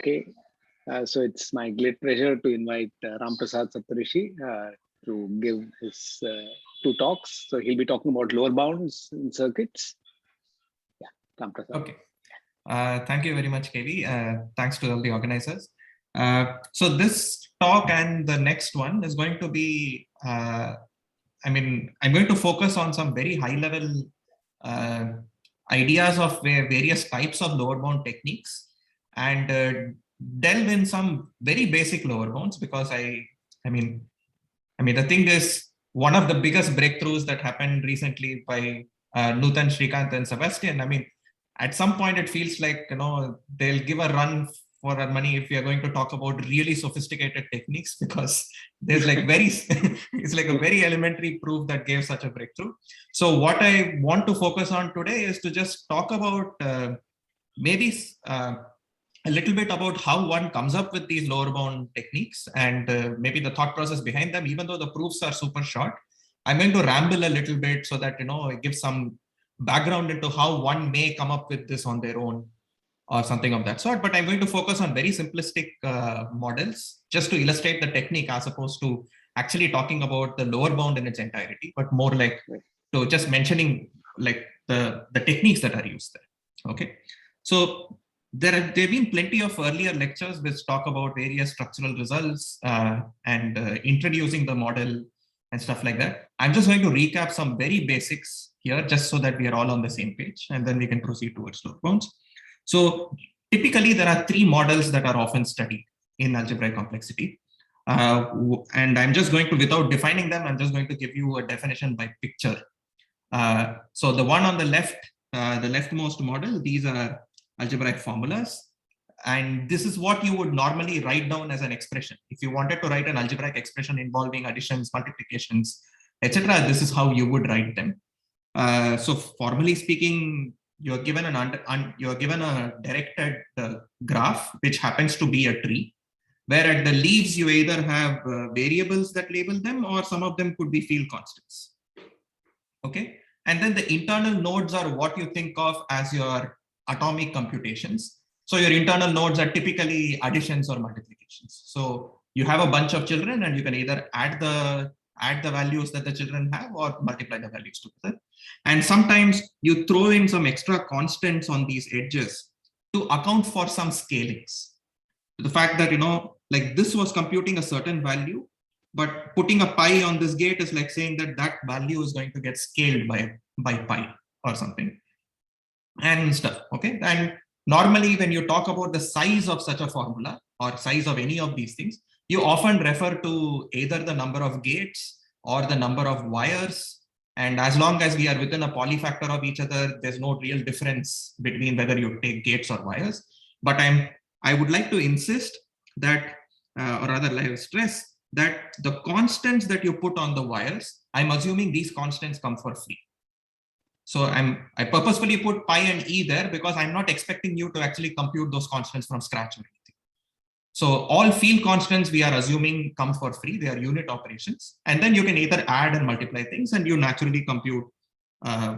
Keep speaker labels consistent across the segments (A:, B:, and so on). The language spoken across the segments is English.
A: Okay, so it's my great pleasure to invite Ramprasad Saptarishi to give his two talks. So he'll be talking about lower bounds in circuits. Yeah, Ramprasad.
B: Okay. Thank you very much, KV. Thanks to all the organizers. So this talk and the next one is going to be, I'm going to focus on some very high level ideas of various types of lower bound techniques and delve in some very basic lower bounds, because I mean, the thing is, one of the biggest breakthroughs that happened recently by Nutan, Srikanth, and Sebastian. At some point, it feels like they'll give a run for our money if we are going to talk about really sophisticated techniques, because there's like it's like a very elementary proof that gave such a breakthrough. So what I want to focus on today is to just talk about maybe a little bit about how one comes up with these lower bound techniques and maybe the thought process behind them, even though the proofs are super short. I'm going to ramble a little bit so that, it gives some background into how one may come up with this on their own or something of that sort. But I'm going to focus on very simplistic models just to illustrate the technique, as opposed to actually talking about the lower bound in its entirety, but more like to just mentioning like the techniques that are used there. Okay. So there have been plenty of earlier lectures which talk about various structural results and introducing the model and stuff like that. I'm just going to recap some very basics here, just so that we are all on the same page, and then we can proceed towards lower bounds. So typically there are three models that are often studied in algebraic complexity. And I'm just going to, without defining them, I'm just going to give you a definition by picture. So the one on the left, the leftmost model, these are algebraic formulas. And this is what you would normally write down as an expression. If you wanted to write an algebraic expression involving additions, multiplications, etc., this is how you would write them. So formally speaking, you're given a directed graph, which happens to be a tree, where at the leaves you either have variables that label them, or some of them could be field constants. Okay, and then the internal nodes are what you think of as your atomic computations. So your internal nodes are typically additions or multiplications. So you have a bunch of children, and you can either add the values that the children have or multiply the values together. And sometimes you throw in some extra constants on these edges to account for some scalings. The fact that, like this was computing a certain value, but putting a pi on this gate is like saying that that value is going to get scaled by pi or something and stuff. Okay. And normally when you talk about the size of such a formula or size of any of these things, you often refer to either the number of gates or the number of wires. And as long as we are within a polyfactor of each other, there's no real difference between whether you take gates or wires. But I would like to insist that, or rather I stress that the constants that you put on the wires, I'm assuming these constants come for free. So I purposefully put pi and e there because I'm not expecting you to actually compute those constants from scratch or anything. So all field constants we are assuming come for free. They are unit operations. And then you can either add and multiply things, and you naturally compute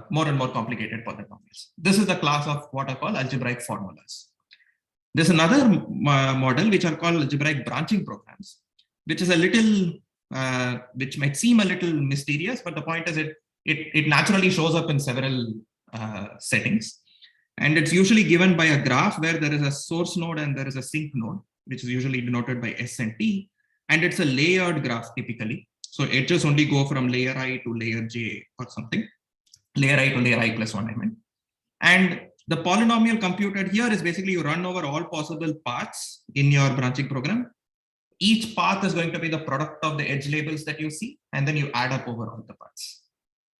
B: more and more complicated polynomials. This is the class of what I call algebraic formulas. There's another model which are called algebraic branching programs, which is a little, which might seem a little mysterious, but the point is it naturally shows up in several settings. And it's usually given by a graph where there is a source node and there is a sink node, which is usually denoted by S and T. And it's a layered graph typically. So edges only go from layer I to layer J or something. Layer I to layer I plus 1, I mean. And the polynomial computed here is basically you run over all possible paths in your branching program. Each path is going to be the product of the edge labels that you see, and then you add up over all the paths.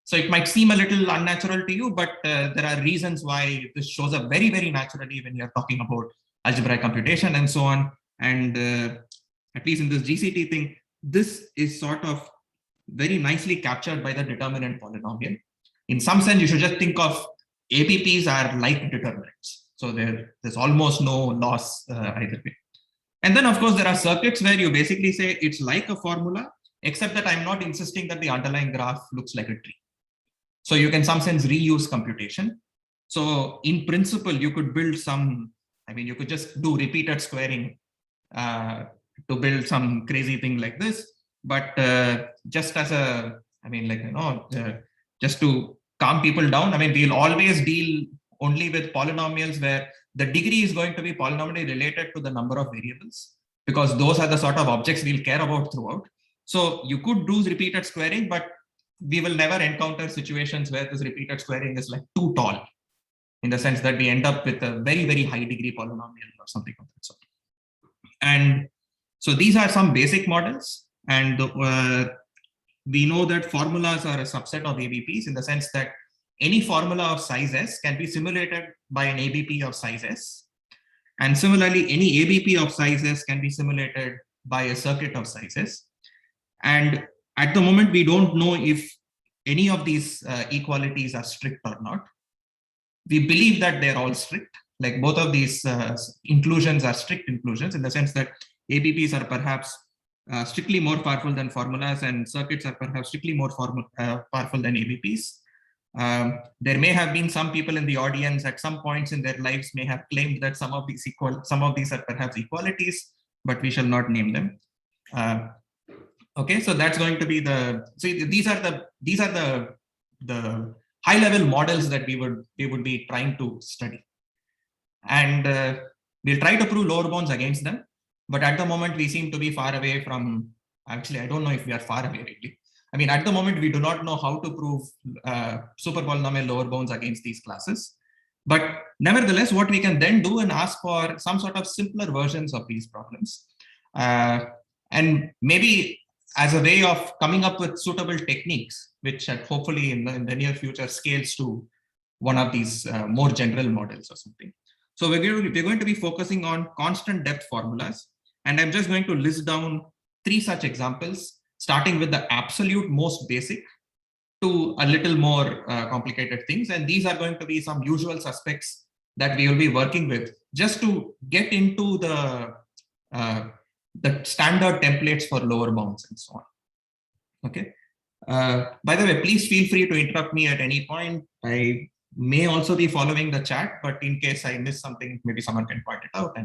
B: So it might seem a little unnatural to you, but there are reasons why this shows up very, very naturally when you're talking about algebraic computation and so on. And at least in this GCT thing, this is sort of very nicely captured by the determinant polynomial. In some sense, you should just think of APPs are like determinants. So there's almost no loss either way. And then, of course, there are circuits where you basically say it's like a formula, except that I'm not insisting that the underlying graph looks like a tree. So you can, in some sense, reuse computation. So in principle, you could build some, I mean, you could just do repeated squaring to build some crazy thing like this. But just as a, I mean, like, just to calm people down, I mean, we'll always deal only with polynomials where the degree is going to be polynomially related to the number of variables, because those are the sort of objects we'll care about throughout. So you could do repeated squaring, but we will never encounter situations where this repeated squaring is like too tall, in the sense that we end up with a very, very high degree polynomial or something of that sort. And so these are some basic models. And we know that formulas are a subset of ABPs, in the sense that any formula of size S can be simulated by an ABP of size S. And similarly, any ABP of size S can be simulated by a circuit of size S. And at the moment, we don't know if any of these equalities are strict or not. We believe that they're all strict. Like both of these inclusions are strict inclusions, in the sense that ABPs are perhaps strictly more powerful than formulas, and circuits are perhaps strictly more powerful than ABPs. There may have been some people in the audience at some points in their lives may have claimed that some of these are perhaps equalities, but we shall not name them. Okay, so that's going to be these are the high level models that we would be trying to study, and we'll try to prove lower bounds against them. But at the moment, we seem to be far away from. Actually, I don't know if we are far away really. I mean, at the moment, we do not know how to prove super polynomial lower bounds against these classes. But nevertheless, what we can then do and ask for some sort of simpler versions of these problems, and maybe as a way of coming up with suitable techniques, which hopefully in the near future scales to one of these more general models or something. So we're going to be focusing on constant depth formulas. And I'm just going to list down 3 such examples, starting with the absolute most basic to a little more complicated things. And these are going to be some usual suspects that we will be working with just to get into the standard templates for lower bounds and so on. Okay. By the way, please feel free to interrupt me at any point. I may also be following the chat, but in case I miss something, maybe someone can point it out.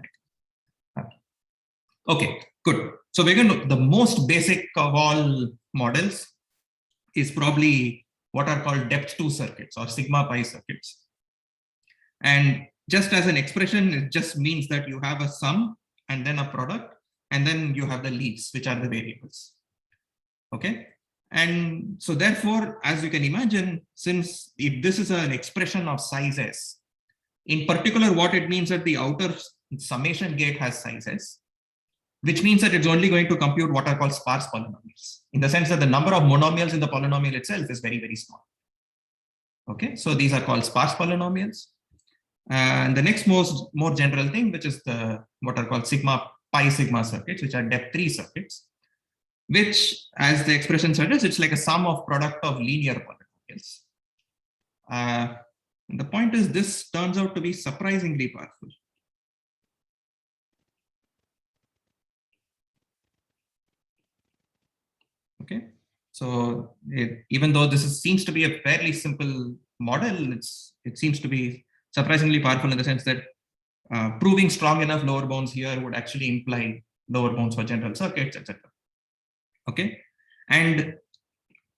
B: Okay, good. So we're going to, the most basic of all models is probably what are called depth 2 circuits or sigma pi circuits. And just as an expression, it just means that you have a sum and then a product, and then you have the leaves, which are the variables. Okay. And so therefore, as you can imagine, since if this is an expression of size S, in particular, what it means that the outer summation gate has size S, which means that it's only going to compute what are called sparse polynomials, in the sense that the number of monomials in the polynomial itself is very, very small. Okay, so these are called sparse polynomials. And the next more general thing, which is what are called sigma pi sigma circuits, which are depth 3 circuits, which, as the expression suggests, it's like a sum of product of linear polynomials. The point is, this turns out to be surprisingly powerful. Okay, so even though this seems to be a fairly simple model, it seems to be surprisingly powerful in the sense that proving strong enough lower bounds here would actually imply lower bounds for general circuits, etc. Okay, and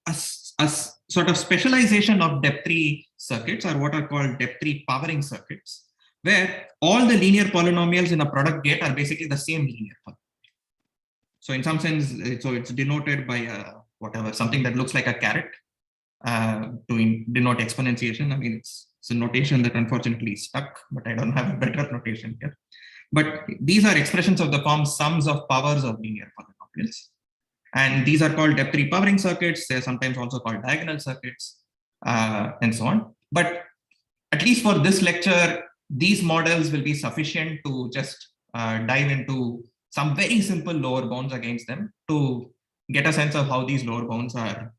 B: a sort of specialization of depth 3 circuits are what are called depth 3 powering circuits, where all the linear polynomials in a product gate are basically the same linear polynomial. So in some sense, so it's denoted by whatever, something that looks like a caret to denote exponentiation. I mean, it's a notation that unfortunately is stuck, but I don't have a better notation here. But these are expressions of the form sums of powers of linear polynomials. And these are called depth 3 powering circuits. They're sometimes also called diagonal circuits and so on. But at least for this lecture, these models will be sufficient to just dive into some very simple lower bounds against them to get a sense of how these lower bounds are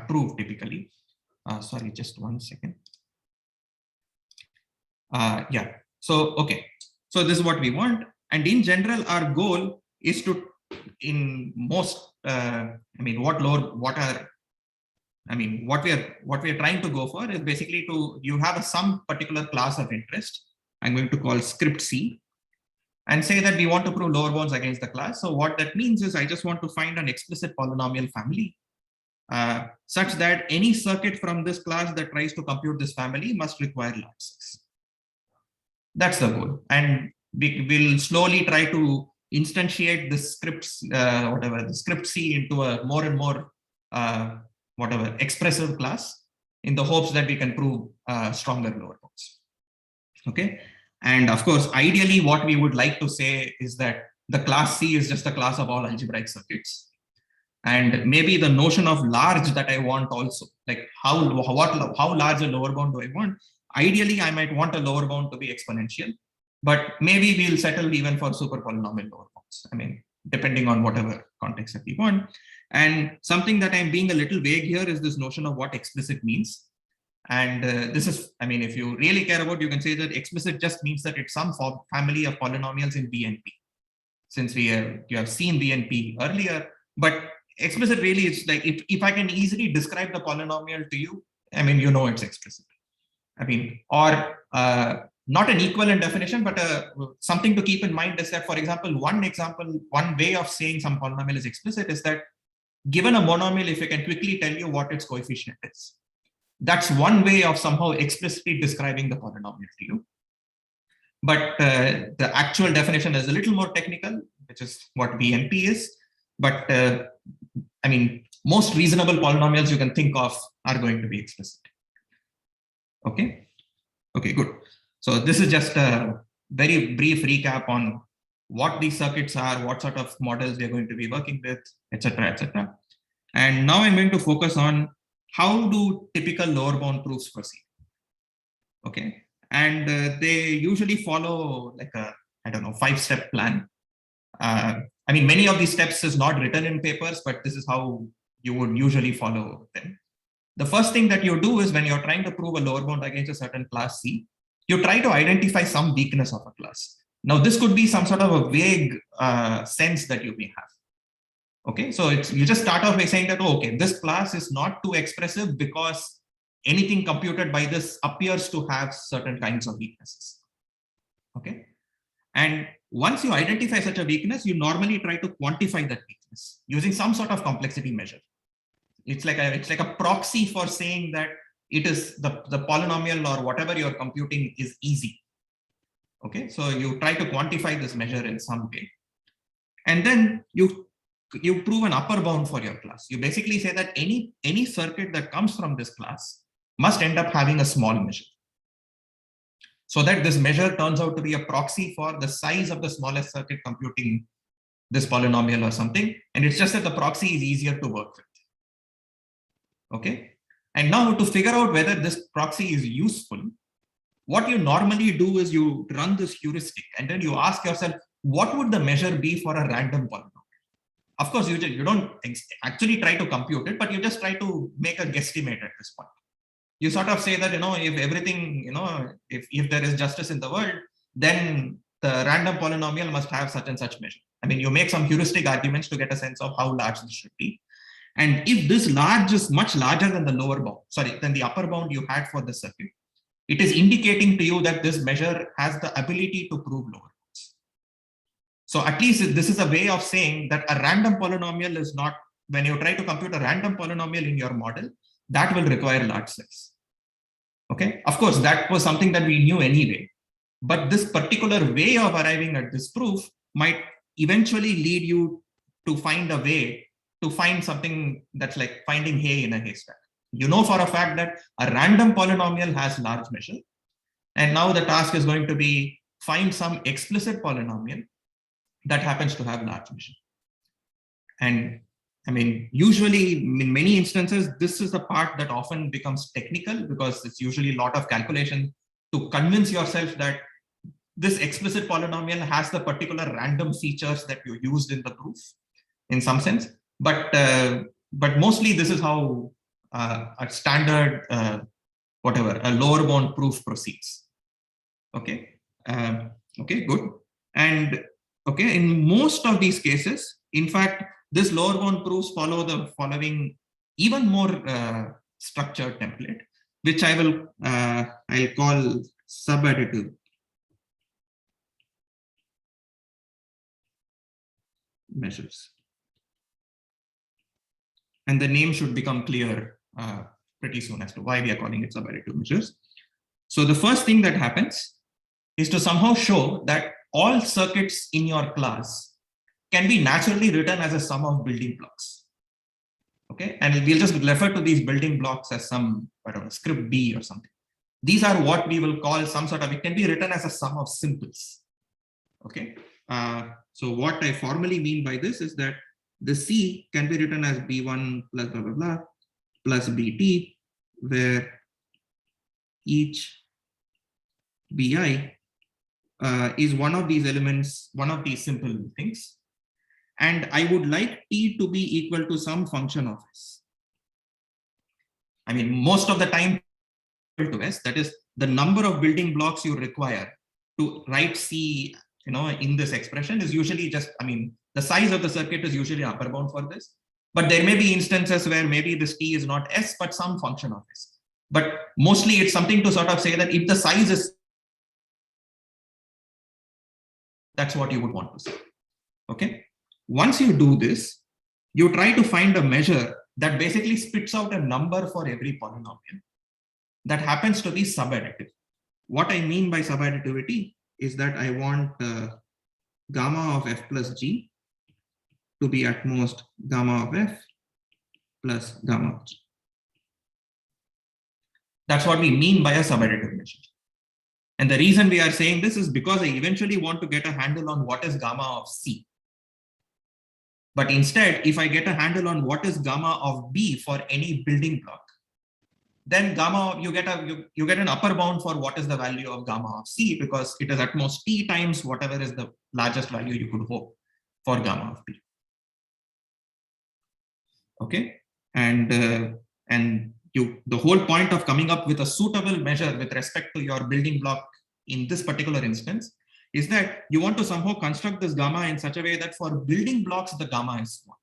B: proved typically. Sorry, just 1 second. Yeah, so, okay. So this is what we want. And in general, our goal is to, in most, what we are trying to go for is basically you have some particular class of interest, I'm going to call script C, and say that we want to prove lower bounds against the class. So what that means is I just want to find an explicit polynomial family such that any circuit from this class that tries to compute this family must require large 6. That's the goal. And we will slowly try to instantiate the scripts, the script C into a more and more expressive class in the hopes that we can prove stronger lower bounds. Okay. And of course, ideally, what we would like to say is that the class C is just a class of all algebraic circuits. And maybe the notion of large that I want also, like how large a lower bound do I want? Ideally, I might want a lower bound to be exponential, but maybe we'll settle even for super polynomial lower bounds. I mean, depending on whatever context that we want. And something that I'm being a little vague here is this notion of what explicit means. And this is, I mean, if you really care about, you can say that explicit just means that it's some family of polynomials in BNP. Since you have seen BNP earlier, but explicit really is like, if I can easily describe the polynomial to you, I mean, you know it's explicit. I mean, or not an equivalent definition, but something to keep in mind is that, for example, one way of saying some polynomial is explicit is that given a monomial, if I can quickly tell you what its coefficient is, that's one way of somehow explicitly describing the polynomial to you. But the actual definition is a little more technical, which is what BNP is. But I mean, most reasonable polynomials you can think of are going to be explicit. Okay. Okay, good. So this is just a very brief recap on what these circuits are, what sort of models we are going to be working with, etc., etc. And now I'm going to focus on how do typical lower bound proofs proceed. Okay. And they usually follow like a, I don't know, 5-step plan. I mean, many of these steps is not written in papers, but this is how you would usually follow them. The first thing that you do is when you're trying to prove a lower bound against a certain class C, you try to identify some weakness of a class. Now, this could be some sort of a vague sense that you may have. Okay, so you just start off by saying that, oh, okay, this class is not too expressive because anything computed by this appears to have certain kinds of weaknesses. Okay, and once you identify such a weakness, you normally try to quantify that weakness using some sort of complexity measure. It's like a proxy for saying that it is the polynomial or whatever you're computing is easy. Okay, so you try to quantify this measure in some way, and then you prove an upper bound for your class. You basically say that any circuit that comes from this class must end up having a small measure, so that this measure turns out to be a proxy for the size of the smallest circuit computing this polynomial or something. And it's just that the proxy is easier to work with. Okay. And now to figure out whether this proxy is useful, what you normally do is you run this heuristic and then you ask yourself, what would the measure be for a random polynomial? Of course, you don't actually try to compute it, but you just try to make a guesstimate at this point. You sort of say that, if everything, if there is justice in the world, then the random polynomial must have such and such measure. I mean, you make some heuristic arguments to get a sense of how large this should be. And if this large is much larger than the lower bound, than the upper bound you had for the circuit, it is indicating to you that this measure has the ability to prove lower bounds. So at least this is a way of saying that a random polynomial is not, when you try to compute a random polynomial in your model, that will require large size. Okay, of course, that was something that we knew anyway. But this particular way of arriving at this proof might eventually lead you to find a way to find something that's like finding hay in a haystack. You know for a fact that a random polynomial has large measure. And now the task is going to be find some explicit polynomial that happens to have large measure. And I mean, usually in many instances, this is the part that often becomes technical because it's usually a lot of calculation to convince yourself that this explicit polynomial has the particular random features that you used in the proof in some sense. But mostly this is how a standard, a lower bound proof proceeds. Okay. Okay, good. And okay, in most of these cases, in fact, this lower bound proofs follow the following even more structured template, which I'll call subadditive measures. And the name should become clear pretty soon as to why we are calling it subadditive measures. So the first thing that happens is to somehow show that all circuits in your class can be naturally written as a sum of building blocks. Okay, and we'll just refer to these building blocks as some, whatever, script B or something. These are what we will call some sort of, it can be written as a sum of simples. Okay, so what I formally mean by this is that the C can be written as B1 plus blah, blah, blah, plus BT, where each BI is one of these elements, one of these simple things. And I would like T to be equal to some function of S. I mean, most of the time to S, that is the number of building blocks you require to write C, in this expression is usually just, I mean, the size of the circuit is usually upper bound for this, but there may be instances where maybe this T is not S, but some function of S. But mostly it's something to sort of say that if the size is, that's what you would want to say. Okay. Once you do this, you try to find a measure that basically spits out a number for every polynomial that happens to be subadditive. What I mean by subadditivity is that I want gamma of f plus g to be at most gamma of f plus gamma of g. That's what we mean by a subadditive measure. And the reason we are saying this is because I eventually want to get a handle on what is gamma of C. But instead, if I get a handle on what is gamma of B for any building block, then gamma, you get an upper bound for what is the value of gamma of C, because it is at most T times whatever is the largest value you could hope for gamma of B. Okay, and the whole point of coming up with a suitable measure with respect to your building block in this particular instance is that you want to somehow construct this gamma in such a way that for building blocks, the gamma is 1.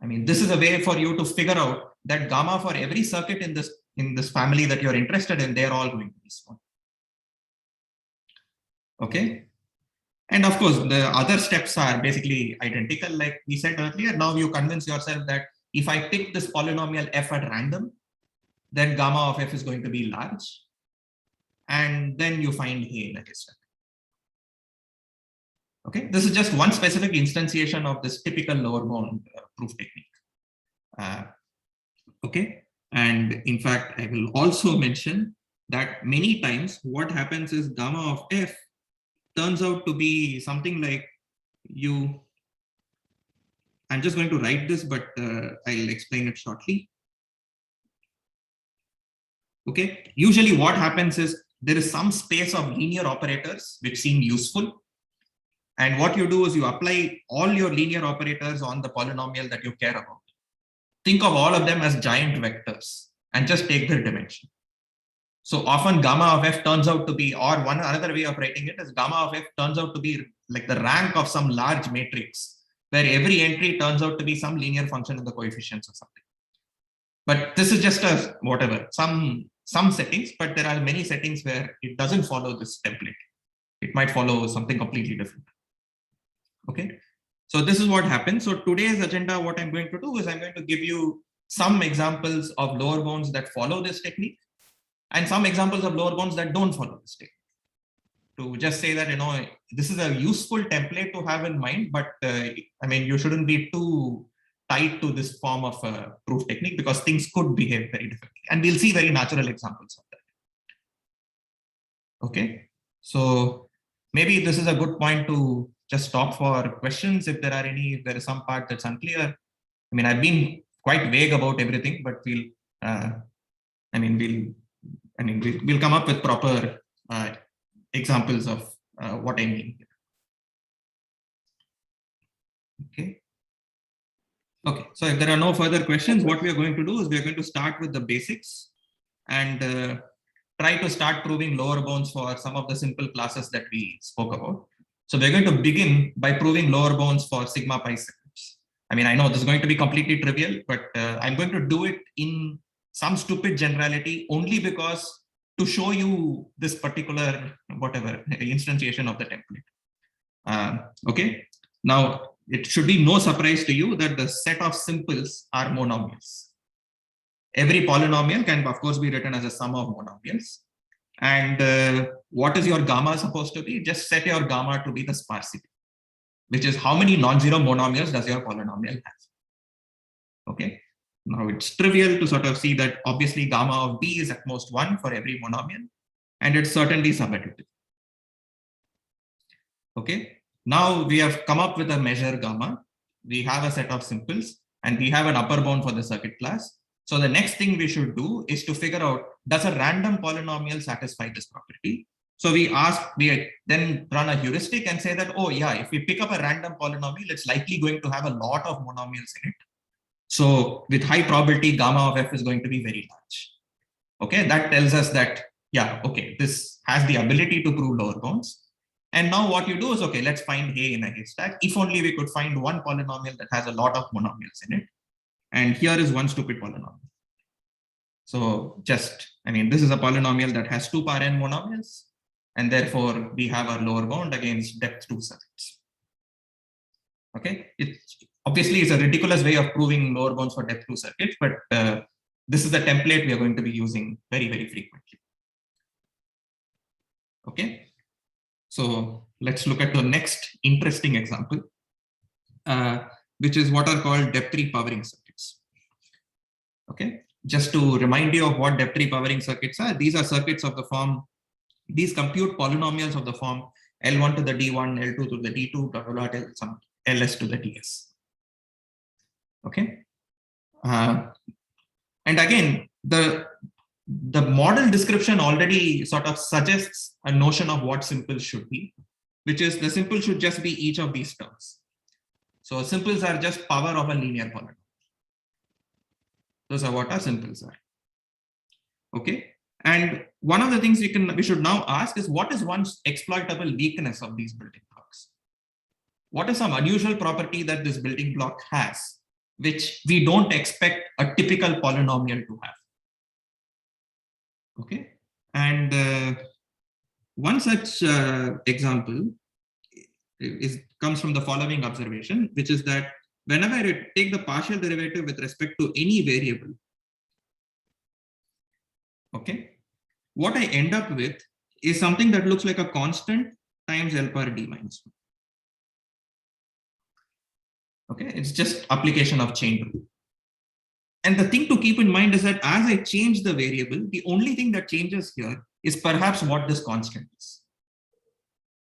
B: I mean, this is a way for you to figure out that gamma for every circuit in this family that you're interested in, they're all going to be 1. Okay. And of course, the other steps are basically identical. Like we said earlier, now you convince yourself that if I pick this polynomial f at random, then gamma of f is going to be large. And then you find A in a histogram. Okay, this is just one specific instantiation of this typical lower bound proof technique. Okay, and in fact, I will also mention that many times what happens is gamma of f turns out to be something like I'm just going to write this, but I'll explain it shortly. Okay, usually what happens is there is some space of linear operators which seem useful. And what you do is you apply all your linear operators on the polynomial that you care about. Think of all of them as giant vectors and just take their dimension. So often gamma of f turns out to be, or another way of writing it is gamma of f turns out to be like the rank of some large matrix where every entry turns out to be some linear function in the coefficients or something. But this is just a whatever, some settings, but there are many settings where it doesn't follow this template. It might follow something completely different. Okay, so this is what happens. So today's agenda, what I'm going to do is I'm going to give you some examples of lower bounds that follow this technique and some examples of lower bounds that don't follow this technique. To just say that, this is a useful template to have in mind, but I mean, you shouldn't be too tied to this form of proof technique because things could behave very differently. And we'll see very natural examples of that. Okay, so maybe this is a good point to just stop for questions if there are any, if there is some part that's unclear. I mean, I've been quite vague about everything, but we'll come up with proper examples of what I mean here. Okay. Okay, so if there are no further questions, what we are going to do is we are going to start with the basics and try to start proving lower bounds for some of the simple classes that we spoke about. So we're going to begin by proving lower bounds for sigma pi circuits. I mean, I know this is going to be completely trivial, but I'm going to do it in some stupid generality only because to show you this particular, whatever, instantiation of the template. Okay, Now, it should be no surprise to you that the set of simples are monomials. Every polynomial can, of course, be written as a sum of monomials. And what is your gamma supposed to be? Just set your gamma to be the sparsity, which is how many non-zero monomials does your polynomial have. Okay. Now it's trivial to sort of see that obviously gamma of b is at most 1 for every monomial, and it's certainly subadditive. Okay. Now we have come up with a measure gamma. We have a set of simples, and we have an upper bound for the circuit class. So the next thing we should do is to figure out, does a random polynomial satisfy this property? So we then run a heuristic and say that, oh yeah, if we pick up a random polynomial, it's likely going to have a lot of monomials in it. So with high probability, gamma of f is going to be very large. Okay, that tells us that, yeah, okay, this has the ability to prove lower bounds. And now what you do is, okay, let's find A in a haystack. If only we could find one polynomial that has a lot of monomials in it. And here is one stupid polynomial. So this is a polynomial that has 2 power n monomials. And therefore, we have our lower bound against depth 2 circuits. Okay, obviously it's a ridiculous way of proving lower bounds for depth 2 circuits, but this is the template we are going to be using very, very frequently. Okay, so let's look at the next interesting example, which is what are called depth 3 powering circuits. Okay, just to remind you of what depth 3 powering circuits are, these are circuits of the form, these compute polynomials of the form L1 to the D1, L2 to the D2, blah, blah, blah, till some LS to the DS. Okay. And again, the model description already sort of suggests a notion of what simples should be, which is the simple should just be each of these terms. So simples are just power of a linear polynomial. Those are what our simples are. Okay. And one of the things we should now ask is, what is one's exploitable weakness of these building blocks? What is some unusual property that this building block has, which we don't expect a typical polynomial to have? Okay. And one such example comes from the following observation, which is that whenever I take the partial derivative with respect to any variable, okay, what I end up with is something that looks like a constant times L power d minus 1. Okay, it's just application of chain rule. And the thing to keep in mind is that as I change the variable, the only thing that changes here is perhaps what this constant is.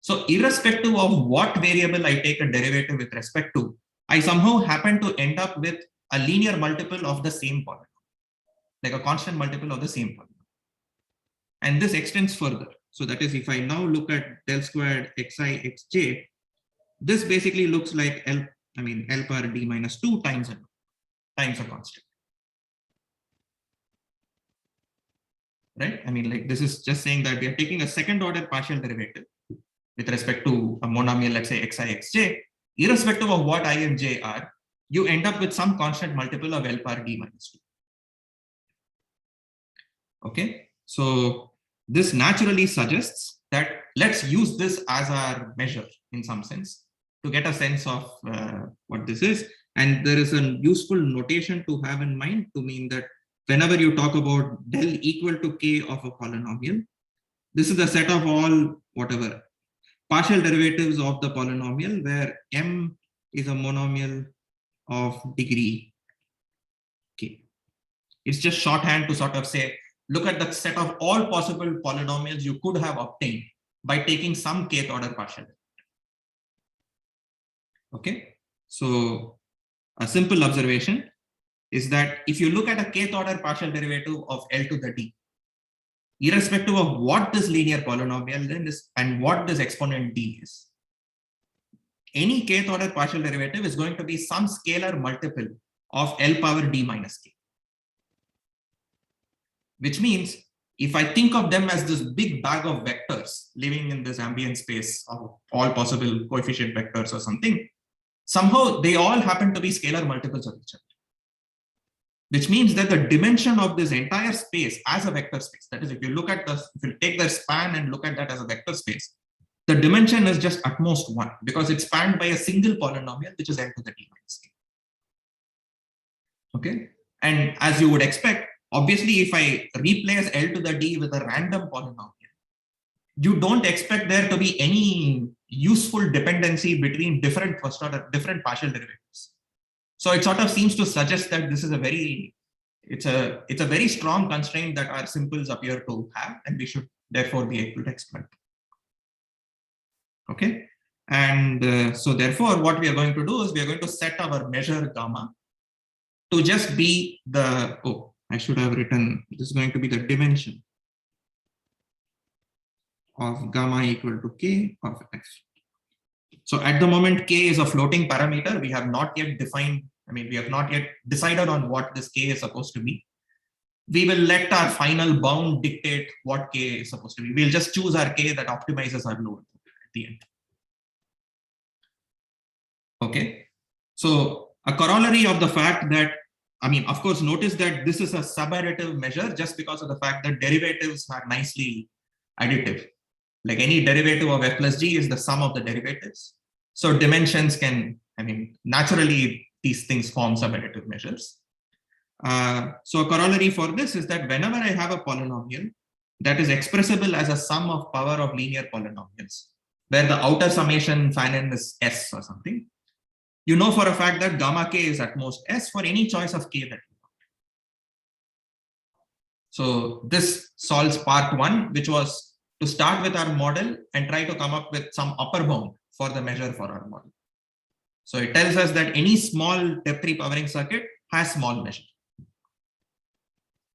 B: So irrespective of what variable I take a derivative with respect to, I somehow happen to end up with a linear multiple of the same polynomial, like a constant multiple of the same polynomial. And this extends further. So that is, if I now look at del squared xi xj, this basically looks like L power d minus 2 times a constant. Right? This is just saying that we are taking a second order partial derivative with respect to a monomial, let's say xi xj, irrespective of what I and j are, you end up with some constant multiple of L power d minus 2. Okay, so this naturally suggests that let's use this as our measure in some sense to get a sense of what this is. And there is a useful notation to have in mind to mean that whenever you talk about del equal to k of a polynomial, this is the set of all whatever partial derivatives of the polynomial where m is a monomial of degree k. It's just shorthand to sort of say, look at the set of all possible polynomials you could have obtained by taking some kth order partial derivative. Okay, so a simple observation is that if you look at a kth order partial derivative of L to the d, irrespective of what this linear polynomial then is and what this exponent d is, any kth order partial derivative is going to be some scalar multiple of L power d minus k. Which means if I think of them as this big bag of vectors living in this ambient space of all possible coefficient vectors or something, somehow they all happen to be scalar multiples of each other. Which means that the dimension of this entire space as a vector space, that is, if you take the span and look at that as a vector space, the dimension is just at most 1 because it's spanned by a single polynomial, which is n to the d minus k. Okay. And as you would expect, obviously, if I replace L to the D with a random polynomial, you don't expect there to be any useful dependency between different first order, different partial derivatives. So it sort of seems to suggest that this is it's a very strong constraint that our simples appear to have, and we should therefore be able to exploit. Okay. And so therefore, what we are going to do is we are going to set our measure gamma to just be the, oh, I should have written, this is going to be the dimension of gamma equal to k of f. So at the moment, k is a floating parameter. We have not yet defined, we have not yet decided on what this k is supposed to be. We will let our final bound dictate what k is supposed to be. We'll just choose our k that optimizes our load at the end. Okay. So a corollary of the fact that, of course, notice that this is a subadditive measure just because of the fact that derivatives are nicely additive. Like any derivative of f plus g is the sum of the derivatives. So dimensions can, naturally these things form subadditive measures. So a corollary for this is that whenever I have a polynomial that is expressible as a sum of power of linear polynomials, where the outer summation phi(n) is s or something, you know for a fact that gamma k is at most s for any choice of k that you want. So this solves part 1, which was to start with our model and try to come up with some upper bound for the measure for our model. So it tells us that any small depth-3 powering circuit has small measure.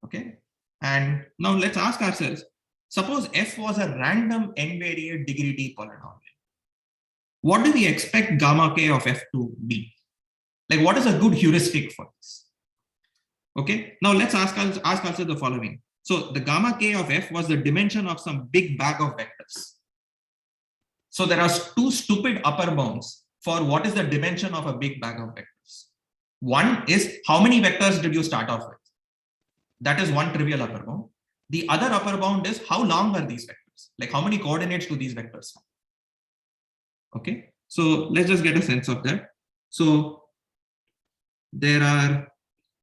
B: Okay. And now let's ask ourselves, suppose f was a random n-variate degree d polynomial. What do we expect gamma k of f to be? Like, what is a good heuristic for this? Okay, now let's ask ourselves the following. So the gamma k of f was the dimension of some big bag of vectors. So there are 2 stupid upper bounds for what is the dimension of a big bag of vectors. One is how many vectors did you start off with? That is one trivial upper bound. The other upper bound is how long are these vectors? Like how many coordinates do these vectors have? Okay, so let's just get a sense of that. So there are,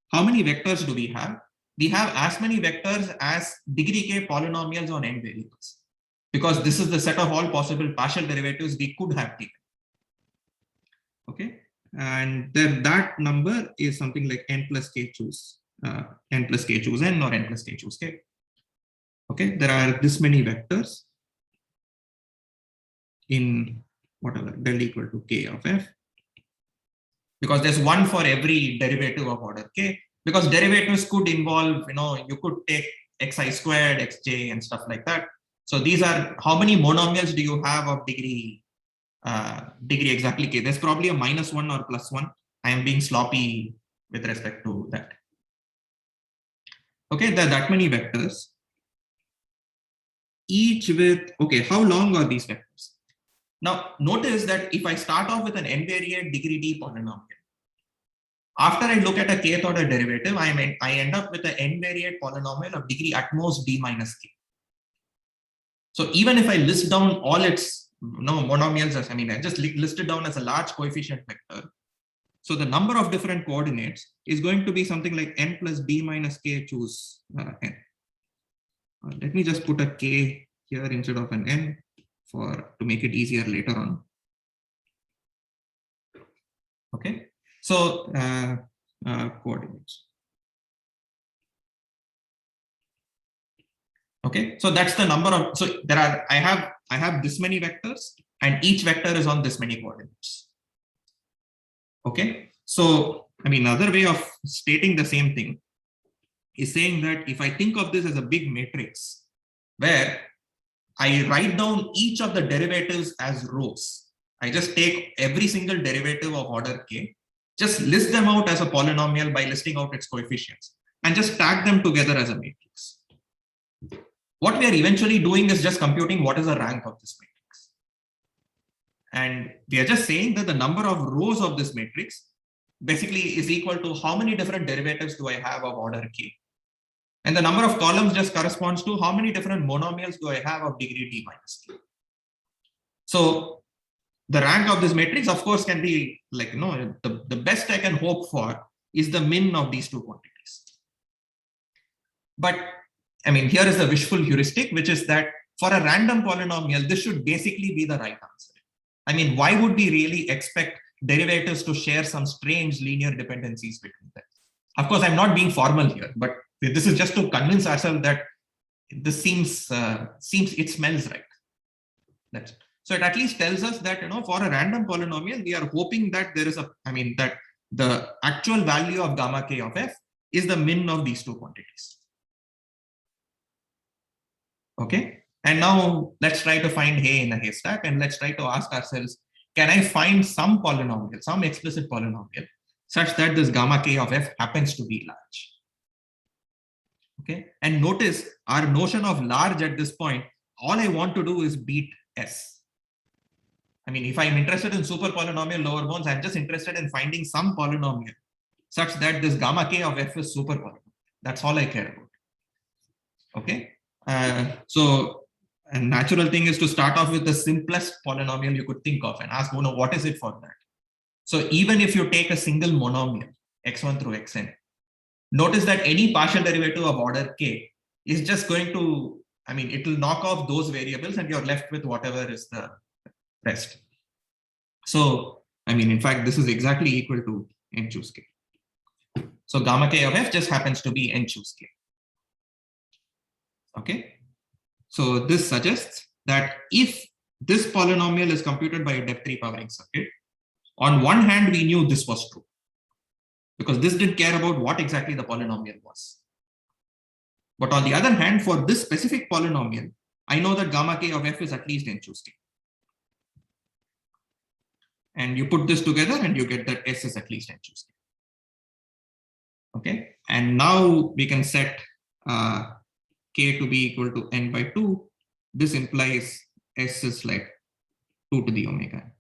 B: how many vectors do we have? We have as many vectors as degree k polynomials on n variables, because this is the set of all possible partial derivatives we could have taken. Okay, and then that number is something like n plus k choose n plus k choose n or n plus k choose k. Okay, there are this many vectors in whatever del equal to k of f, because there's one for every derivative of order k, because derivatives could involve, you could take xi squared, xj and stuff like that. So these are, how many monomials do you have of degree exactly k? There's probably a -1 or +1. I am being sloppy with respect to that. Okay, there are that many vectors, each with, okay, how long are these vectors? Now, notice that if I start off with an n-variate degree d polynomial, after I look at a kth order derivative, I end up with an n-variate polynomial of degree at most d minus k. So even if I list down all its monomials, as I just list it down as a large coefficient vector. So the number of different coordinates is going to be something like n plus d minus k choose n. Let me just put a k here instead of an n to make it easier later on. Okay, so coordinates. Okay, so that's the number of, so there are, I have this many vectors and each vector is on this many coordinates. Okay, so another way of stating the same thing is saying that if I think of this as a big matrix where I write down each of the derivatives as rows, I just take every single derivative of order k, just list them out as a polynomial by listing out its coefficients and just tag them together as a matrix. What we are eventually doing is just computing what is the rank of this matrix. And we are just saying that the number of rows of this matrix basically is equal to how many different derivatives do I have of order k. And the number of columns just corresponds to how many different monomials do I have of degree d minus k. So the rank of this matrix, of course, can be like, the best I can hope for is the min of these two quantities. But I mean, here is the wishful heuristic, which is that for a random polynomial, this should basically be the right answer. I mean, why would we really expect derivatives to share some strange linear dependencies between them? Of course, I'm not being formal here, but this is just to convince ourselves that this seems it smells right. That's it. So it at least tells us that, for a random polynomial, we are hoping that there is that the actual value of gamma k of f is the min of these two quantities. Okay. And now let's try to find hay in a haystack, and let's try to ask ourselves, can I find some polynomial, some explicit polynomial, such that this gamma k of f happens to be large? Okay. And notice our notion of large at this point, all I want to do is beat S. I mean, if I'm interested in super polynomial lower bounds, I'm just interested in finding some polynomial such that this gamma k of f is super polynomial. That's all I care about. Okay. So a natural thing is to start off with the simplest polynomial you could think of and ask, what is it for that? So even if you take a single monomial, x1 through xn, notice that any partial derivative of order k is just going to, it will knock off those variables and you're left with whatever is the rest. So, in fact, this is exactly equal to n choose k. So gamma k of f just happens to be n choose k. Okay. So this suggests that if this polynomial is computed by a depth 3 powering circuit, on one hand, we knew this was true because this didn't care about what exactly the polynomial was. But on the other hand, for this specific polynomial, I know that gamma k of f is at least n choose k. And you put this together and you get that S is at least n choose k. Okay. And now we can set k to be equal to n by 2. This implies S is like 2 to the omega.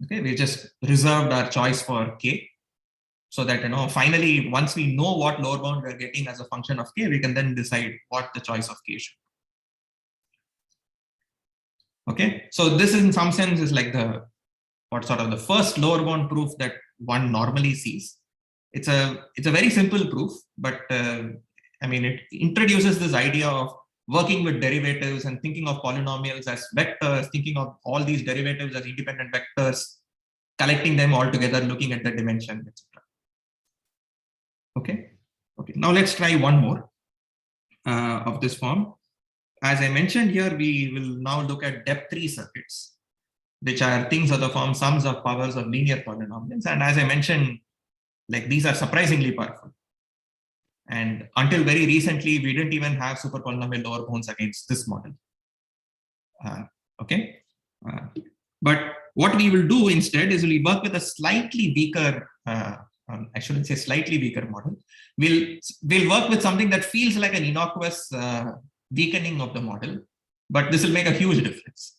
B: Okay, we just reserved our choice for k so that, finally, once we know what lower bound we're getting as a function of k, we can then decide what the choice of k should be. Okay, so this in some sense is like the first lower bound proof that one normally sees. It's a very simple proof, but it introduces this idea of working with derivatives and thinking of polynomials as vectors, thinking of all these derivatives as independent vectors, collecting them all together, looking at the dimension, etc. Okay. Now let's try one more of this form. As I mentioned here, we will now look at depth 3 circuits, which are things of the form sums of powers of linear polynomials. And as I mentioned, these are surprisingly powerful. And until very recently, we didn't even have super polynomial lower bounds against this model. But what we will do instead is we work with a slightly weaker, I shouldn't say slightly weaker model. We'll work with something that feels like an innocuous weakening of the model, but this will make a huge difference.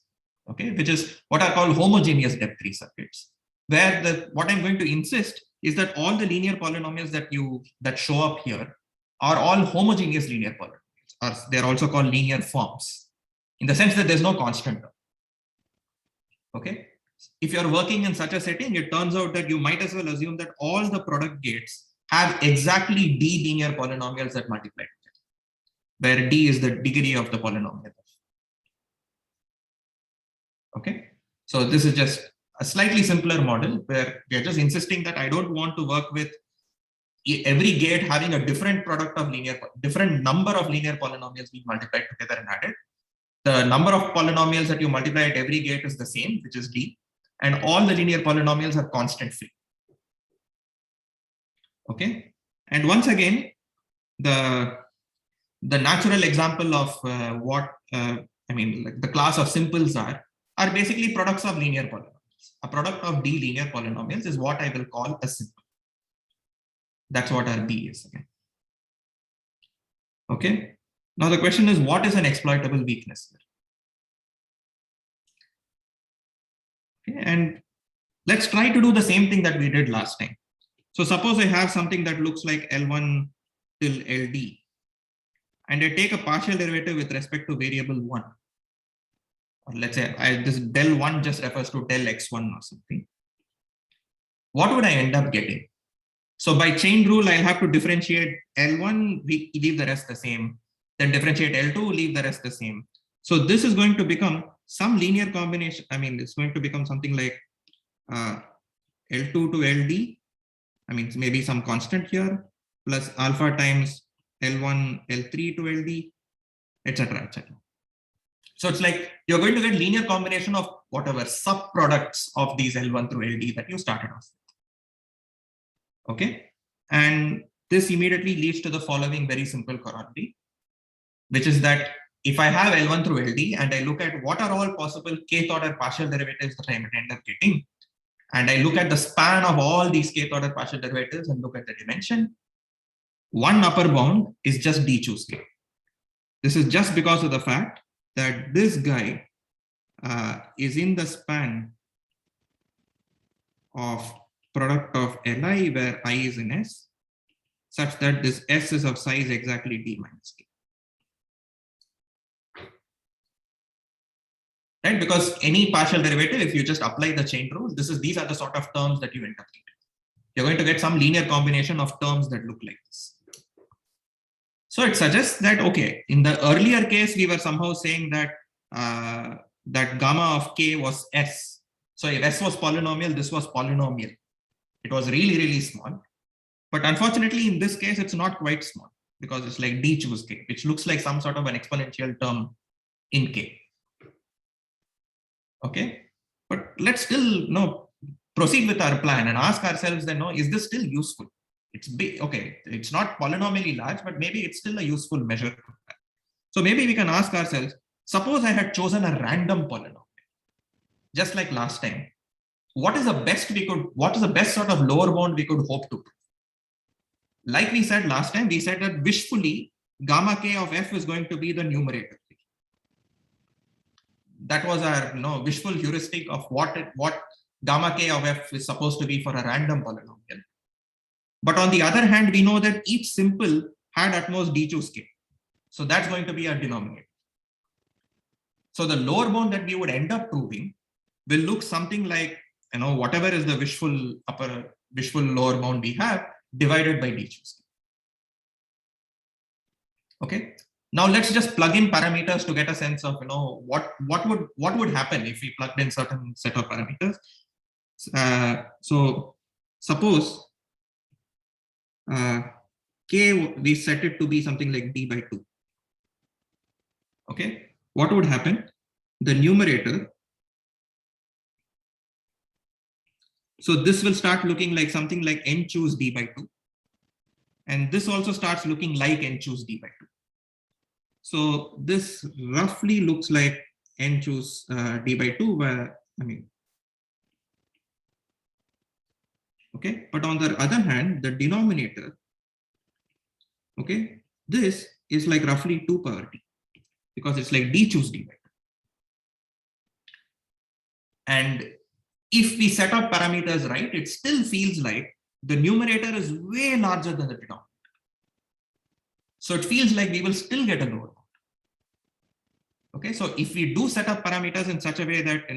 B: Okay, which is what are called homogeneous depth 3 circuits, where what I'm going to insist is that all the linear polynomials that show up here are all homogeneous linear polynomials, or they're also called linear forms, in the sense that there's no constant term. Okay, if you're working in such a setting, it turns out that you might as well assume that all the product gates have exactly d linear polynomials that multiply together, where d is the degree of the polynomial. Okay, so this is just a slightly simpler model where we are just insisting that I don't want to work with every gate having a different different number of linear polynomials being multiplied together and added. The number of polynomials that you multiply at every gate is the same, which is d, and all the linear polynomials are constant free. Okay, and once again, the natural example of the class of simples are basically products of linear polynomials. A product of d linear polynomials is what I will call a simple. That's what our B is. Okay. Now the question is, what is an exploitable weakness? Okay, and let's try to do the same thing that we did last time. So suppose I have something that looks like L1 till LD, and I take a partial derivative with respect to variable 1. or let's say this del 1 just refers to del x1 or something, what would I end up getting? So by chain rule, I'll have to differentiate L1, we leave the rest the same. Then differentiate L2, leave the rest the same. So this is going to become some linear combination. I mean, it's going to become something like L2 to LD. I mean, maybe some constant here, plus alpha times L1, L3 to LD, etc., etc. So it's like you're going to get linear combination of whatever subproducts of these L1 through LD that you started off with. Okay, and this immediately leads to the following very simple corollary, which is that if I have L1 through LD and I look at what are all possible kth order partial derivatives that I might end up getting, and I look at the span of all these kth order partial derivatives and look at the dimension, one upper bound is just d choose k. This is just because of the fact that this guy is in the span of product of Li where I is in S, such that this S is of size exactly d minus k. Right? Because any partial derivative, if you just apply the chain rule, these are the sort of terms that you end up getting. You're going to get some linear combination of terms that look like this. So it suggests that, okay, in the earlier case, we were somehow saying that that gamma of k was S. So if S was polynomial, this was polynomial. It was really, really small. But unfortunately, in this case, it's not quite small because it's like d choose k, which looks like some sort of an exponential term in k. Okay, but let's still proceed with our plan and ask ourselves then, is this still useful? It's big, okay, it's not polynomially large, but maybe it's still a useful measure. So maybe we can ask ourselves, suppose I had chosen a random polynomial, just like last time. What is the best sort of lower bound we could hope to prove? Like we said last time, we said that wishfully gamma k of f is going to be the numerator. That was our wishful heuristic of what gamma k of f is supposed to be for a random polynomial. But on the other hand, we know that each simple had at most d choose k. So that's going to be our denominator. So the lower bound that we would end up proving will look something like whatever is the wishful lower bound we have divided by d choose k. Okay. Now let's just plug in parameters to get a sense of what would happen if we plugged in certain set of parameters. So suppose k we set it to be something like d by 2. Okay, what would happen? The numerator. So this will start looking like something like n choose d by 2, and this also starts looking like n choose d by 2. So this roughly looks like n choose d by 2, where okay, but on the other hand, the denominator, okay, this is like roughly 2 power d, because it's like d choose d by 2. And if we set up parameters right, it still feels like the numerator is way larger than the denominator. So it feels like we will still get a lower bound. Okay, so if we do set up parameters in such a way that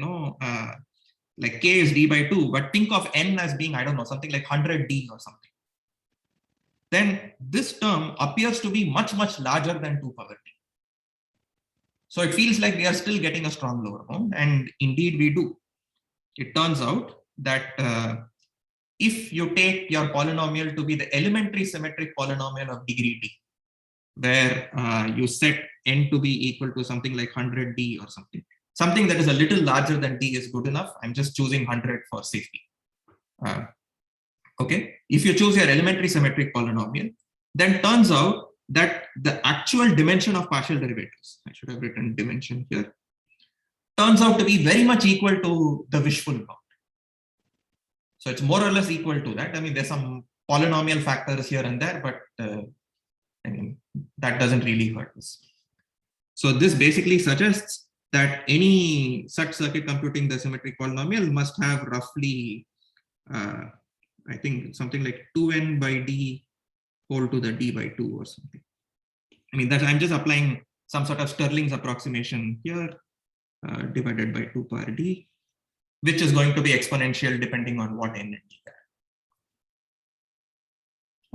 B: like k is d by 2, but think of n as being, I don't know, something like 100d or something, then this term appears to be much, much larger than 2 power d. So it feels like we are still getting a strong lower bound, and indeed we do. It turns out that if you take your polynomial to be the elementary symmetric polynomial of degree d, where you set n to be equal to something like 100d or something that is a little larger than d is good enough. I'm just choosing 100 for safety. Okay, if you choose your elementary symmetric polynomial, then turns out that the actual dimension of partial derivatives, I should have written dimension here, turns out to be very much equal to the wishful bound. So it's more or less equal to that. There's some polynomial factors here and there, but that doesn't really hurt us. So this basically suggests that any such circuit computing the symmetric polynomial must have roughly, I think something like 2n by d whole to the d by 2 or something. That I'm just applying some sort of Stirling's approximation here. divided by 2 power d, which is going to be exponential depending on what n and d are.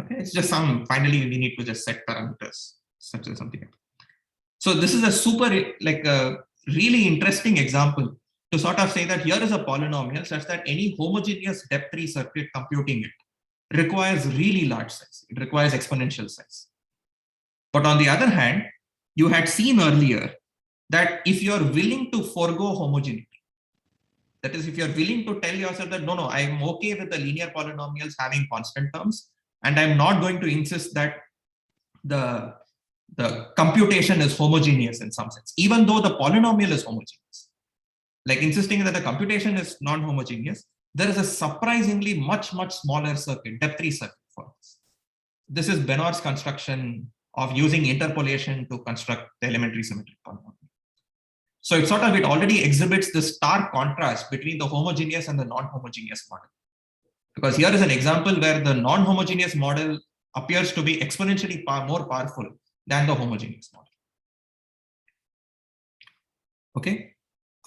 B: Okay, it's just finally we need to just set parameters such as something like that. So this is a super, like a really interesting example to sort of say that here is a polynomial such that any homogeneous depth-3 circuit computing it requires really large size. It requires exponential size. But on the other hand, you had seen earlier that if you're willing to forego homogeneity, that is, if you're willing to tell yourself that, no, I'm okay with the linear polynomials having constant terms, and I'm not going to insist that the computation is homogeneous in some sense, even though the polynomial is homogeneous. Like insisting that the computation is non-homogeneous, there is a surprisingly much smaller circuit, depth-3 circuit for this. This is Benor's construction of using interpolation to construct the elementary symmetric polynomial. So it already exhibits the stark contrast between the homogeneous and the non-homogeneous model. Because here is an example where the non-homogeneous model appears to be exponentially more powerful than the homogeneous model. Okay.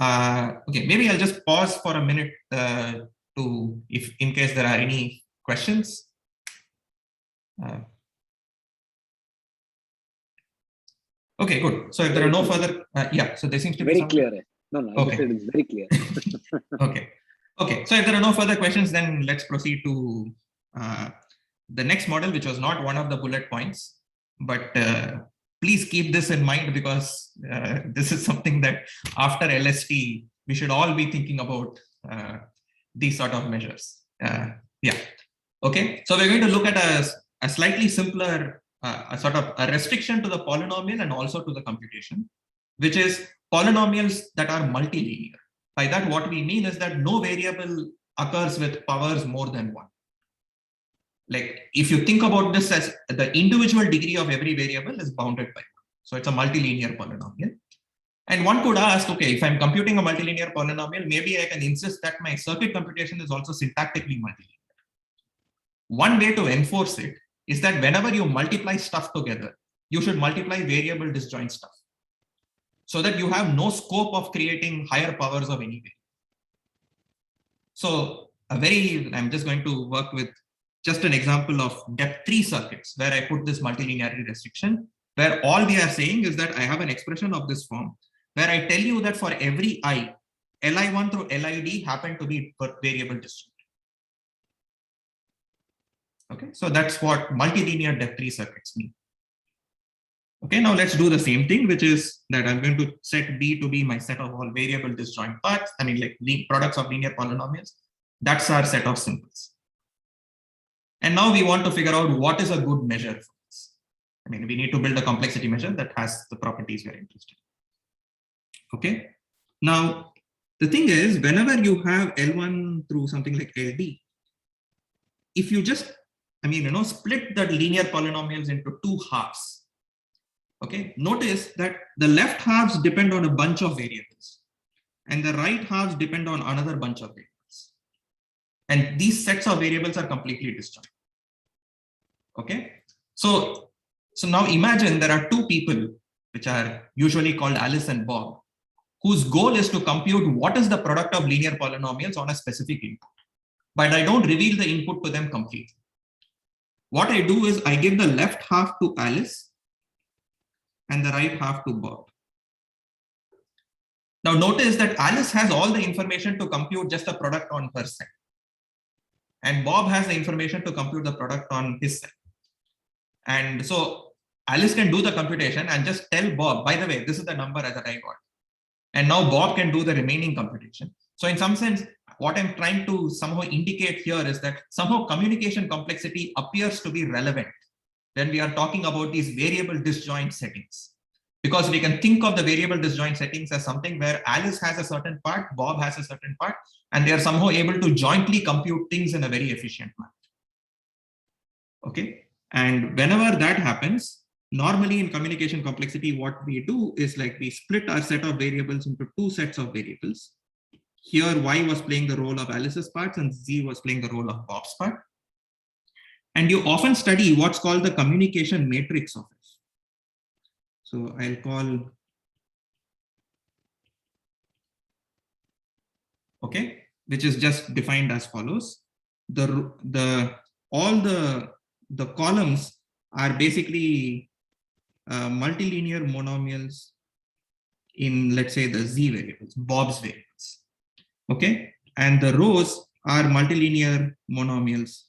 B: Okay, maybe I'll just pause for a minute if in case there are any questions. Okay, good. So if there are no further, yeah, so there seems to be
A: very clear. No,
B: okay.
A: It's very clear.
B: Okay. So if there are no further questions, then let's proceed to the next model, which was not one of the bullet points, but please keep this in mind because this is something that after LST, we should all be thinking about these sort of measures. Yeah. Okay. So we're going to look at a slightly simpler a sort of a restriction to the polynomial and also to the computation, which is polynomials that are multilinear. By that, what we mean is that no variable occurs with powers more than 1. Like if you think about this as the individual degree of every variable is bounded by 1. So it's a multilinear polynomial. And one could ask, okay, if I'm computing a multilinear polynomial, maybe I can insist that my circuit computation is also syntactically multilinear. One way to enforce it is that whenever you multiply stuff together, you should multiply variable disjoint stuff so that you have no scope of creating higher powers of any variable. So I'm just going to work with just an example of depth-3 circuits where I put this multilinearity restriction, where all we are saying is that I have an expression of this form where I tell you that for every I, Li1 through Lid happen to be variable disjoint. Okay, so that's what multilinear depth-3 circuits mean. Okay, now let's do the same thing, which is that I'm going to set B to be my set of all variable disjoint parts. I mean, like products of linear polynomials. That's our set of symbols. And now we want to figure out what is a good measure for this. I mean, we need to build a complexity measure that has the properties we're interested in. Okay, now the thing is, whenever you have L1 through something like LD, if you just split the linear polynomials into 2 halves. Okay, notice that the left halves depend on a bunch of variables and the right halves depend on another bunch of variables. And these sets of variables are completely disjoint. Okay, so now imagine there are 2 people, which are usually called Alice and Bob, whose goal is to compute what is the product of linear polynomials on a specific input. But I don't reveal the input to them completely. What I do is I give the left half to Alice and the right half to Bob. Now notice that Alice has all the information to compute just the product on her set. And Bob has the information to compute the product on his set. And so Alice can do the computation and just tell Bob, by the way, this is the number that I got. And now Bob can do the remaining computation. So in some sense, what I'm trying to somehow indicate here is that somehow communication complexity appears to be relevant when we are talking about these variable disjoint settings. Because we can think of the variable disjoint settings as something where Alice has a certain part, Bob has a certain part, and they are somehow able to jointly compute things in a very efficient manner. Okay, and whenever that happens, normally in communication complexity, what we do is like we split our set of variables into 2 sets of variables. Here, Y was playing the role of Alice's parts and Z was playing the role of Bob's part. And you often study what's called the communication matrix of it. So I'll call okay, which is just defined as follows. All the columns are basically multilinear monomials in, let's say, the Z variables, Bob's variables, okay? And the rows are multilinear monomials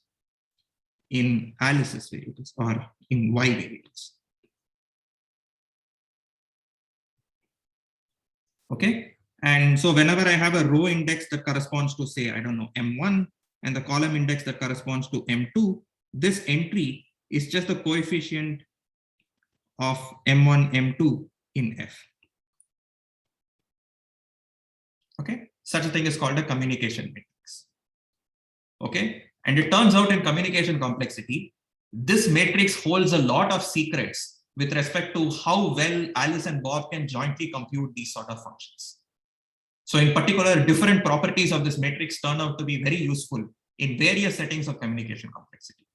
B: in Alice's variables or in Y variables. Okay, and so whenever I have a row index that corresponds to, say, I don't know, M1, and the column index that corresponds to M2, this entry is just the coefficient of M1, M2 in F. Okay, such a thing is called a communication matrix. Okay, and it turns out in communication complexity, this matrix holds a lot of secrets with respect to how well Alice and Bob can jointly compute these sort of functions. So in particular, different properties of this matrix turn out to be very useful in various settings of communication complexity.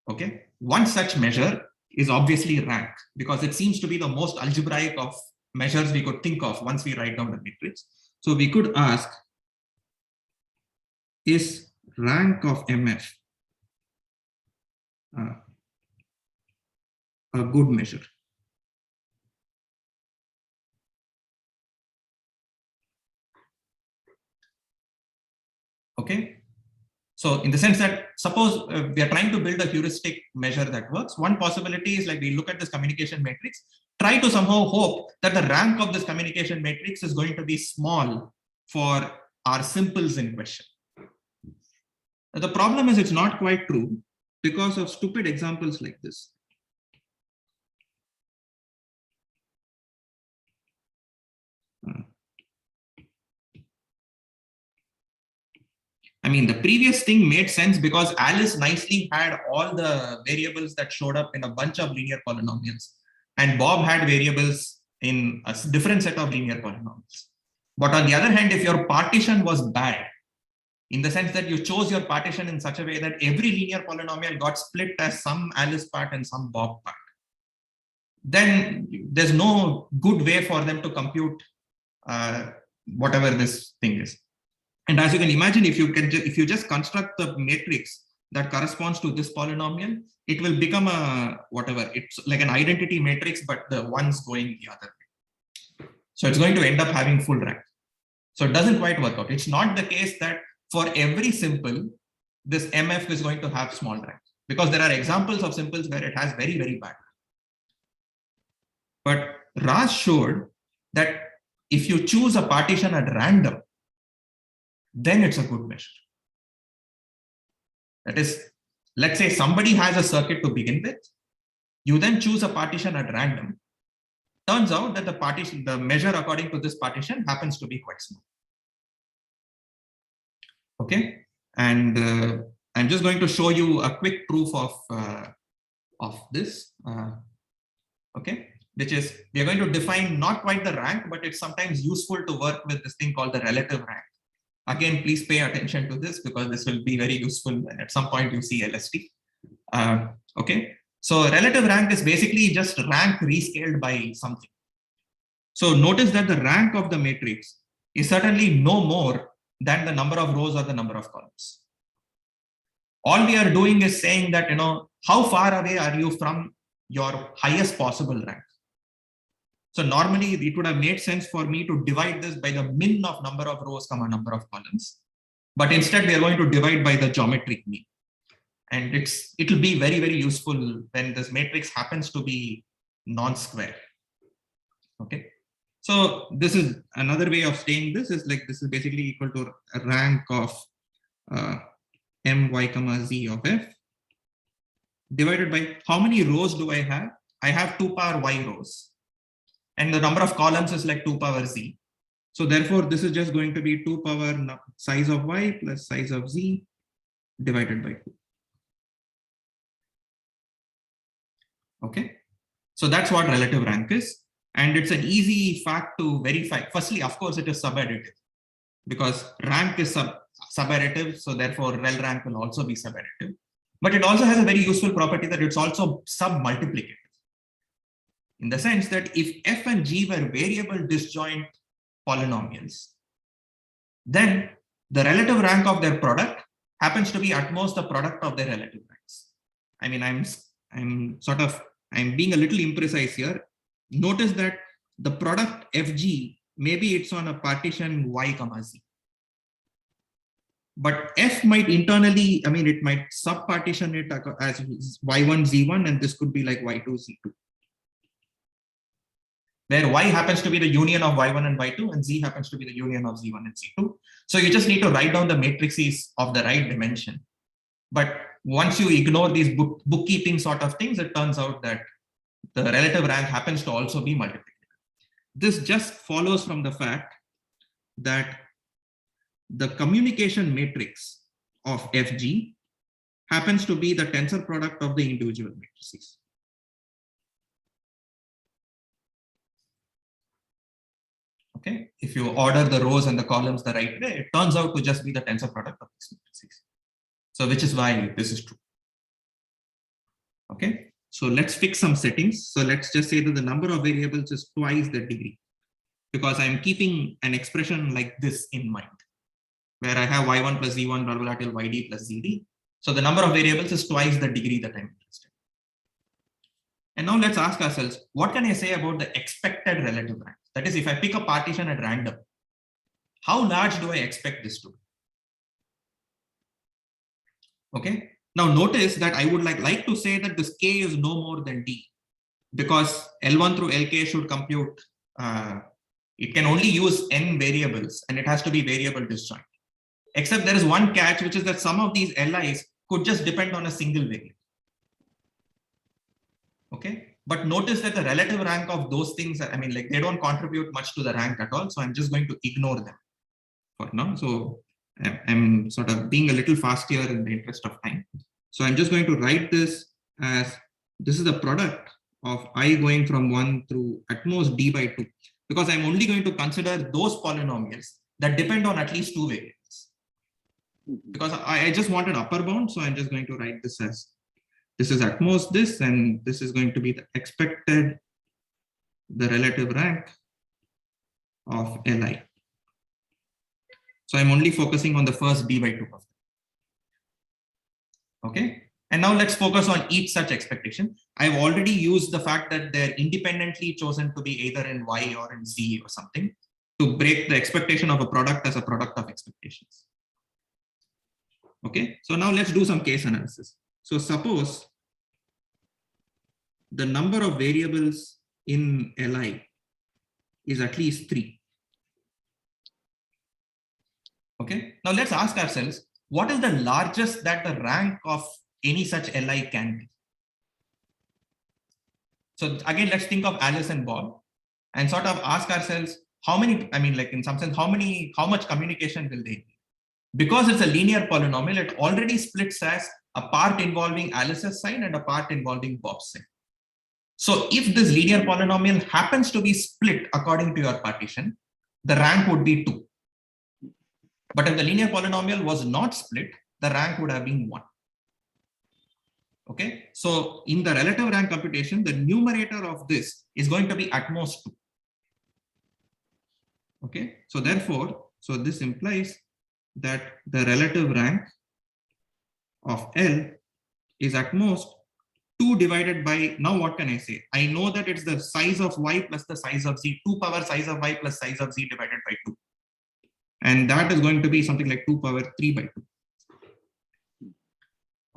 B: Okay, one such measure is obviously rank, because it seems to be the most algebraic of measures we could think of once we write down the matrix. So we could ask, is rank of MF a good measure? Okay, so in the sense that suppose we are trying to build a heuristic measure that works, one possibility is like we look at this communication matrix, try to somehow hope that the rank of this communication matrix is going to be small for our simples in question. The problem is it's not quite true because of stupid examples like this. I mean, the previous thing made sense because Alice nicely had all the variables that showed up in a bunch of linear polynomials, and Bob had variables in a different set of linear polynomials. But on the other hand, if your partition was bad, in the sense that you chose your partition in such a way that every linear polynomial got split as some Alice part and some Bob part, then there's no good way for them to compute whatever this thing is. And as you can imagine, if you just construct the matrix that corresponds to this polynomial, it will become a whatever. It's like an identity matrix, but the one's going the other way. So it's going to end up having full rank. So it doesn't quite work out. It's not the case that for every simple, this MF is going to have small rank, because there are examples of simples where it has very, very bad. But Raj showed that if you choose a partition at random, then it's a good measure. That is, let's say somebody has a circuit to begin with, you then choose a partition at random. Turns out that the measure according to this partition happens to be quite small. Okay, and I'm just going to show you a quick proof of this. Okay, which is we are going to define not quite the rank, but it's sometimes useful to work with this thing called the relative rank. Again, please pay attention to this because this will be very useful when at some point you see LST. Okay, so relative rank is basically just rank rescaled by something. So notice that the rank of the matrix is certainly no more than the number of rows or the number of columns. All we are doing is saying that, you know, how far away are you from your highest possible rank? So normally it would have made sense for me to divide this by the min of number of rows comma number of columns. But instead we are going to divide by the geometric mean. And it will be very, very useful when this matrix happens to be non-square. Okay. So this is another way of saying this is like this is basically equal to a rank of my comma z of f divided by how many rows do I have? I have 2 power y rows. And the number of columns is like 2 power z. So therefore, this is just going to be 2 power size of y plus size of z divided by 2. Okay. So that's what relative rank is. And it's an easy fact to verify. Firstly, of course, it is subadditive because rank is subadditive. So therefore, rel rank will also be subadditive. But it also has a very useful property that it's also submultiplicative. In the sense that if f and g were variable disjoint polynomials, then the relative rank of their product happens to be at most the product of their relative ranks. I mean, I'm being a little imprecise here. Notice that the product Fg, maybe it's on a partition y comma z. But F might internally, I mean, it might sub-partition it as y1, z1, and this could be like y2, z2. Where y happens to be the union of y1 and y2, and z happens to be the union of z1 and z2. So you just need to write down the matrices of the right dimension. But once you ignore these bookkeeping sort of things, it turns out that the relative rank happens to also be multiplicative. This just follows from the fact that the communication matrix of Fg happens to be the tensor product of the individual matrices. Okay, if you order the rows and the columns the right way, it turns out to just be the tensor product of these matrices. So which is why this is true. Okay, so let's fix some settings. So let's just say that the number of variables is twice the degree, because I'm keeping an expression like this in mind, where I have y1 plus z1 blah, blah, blah, till yd plus zd. So the number of variables is twice the degree that I'm interested in. And now let's ask ourselves, what can I say about the expected relative rank? That is, if I pick a partition at random, how large do I expect this to be? Okay. Now notice that I would like to say that this k is no more than d, because L1 through Lk should compute, it can only use n variables and it has to be variable disjoint. Except there is one catch, which is that some of these LIs could just depend on a single variable. Okay, but notice that the relative rank of those things, I mean, like they don't contribute much to the rank at all. So I'm just going to ignore them for now. So I'm sort of being a little fast here in the interest of time. So I'm just going to write this as, this is the product of I going from 1 through at most d by 2, because I'm only going to consider those polynomials that depend on at least 2 variables. Because I just want an upper bound, so I'm just going to write this as, this is at most this, and this is going to be the expected, the relative rank of Li. So I'm only focusing on the first d by 2 of them. Okay, and now let's focus on each such expectation. I've already used the fact that they're independently chosen to be either in y or in z or something to break the expectation of a product as a product of expectations. Okay, so now let's do some case analysis. So suppose the number of variables in Li is at least 3. Okay, now let's ask ourselves, what is the largest that the rank of any such Li can be? So again, let's think of Alice and Bob and sort of ask ourselves, how many, I mean, like in some sense, how much communication will they need? Because it's a linear polynomial, it already splits as a part involving Alice's sign and a part involving Bob's sign. So if this linear polynomial happens to be split according to your partition, the rank would be 2. But if the linear polynomial was not split, the rank would have been 1. Okay, so in the relative rank computation, the numerator of this is going to be at most 2. Okay, so therefore, so this implies that the relative rank of L is at most 2 divided by, now what can I say? I know that it's the size of y plus the size of z, 2 power size of y plus size of z divided by 2. And that is going to be something like 2 power 3 by 2.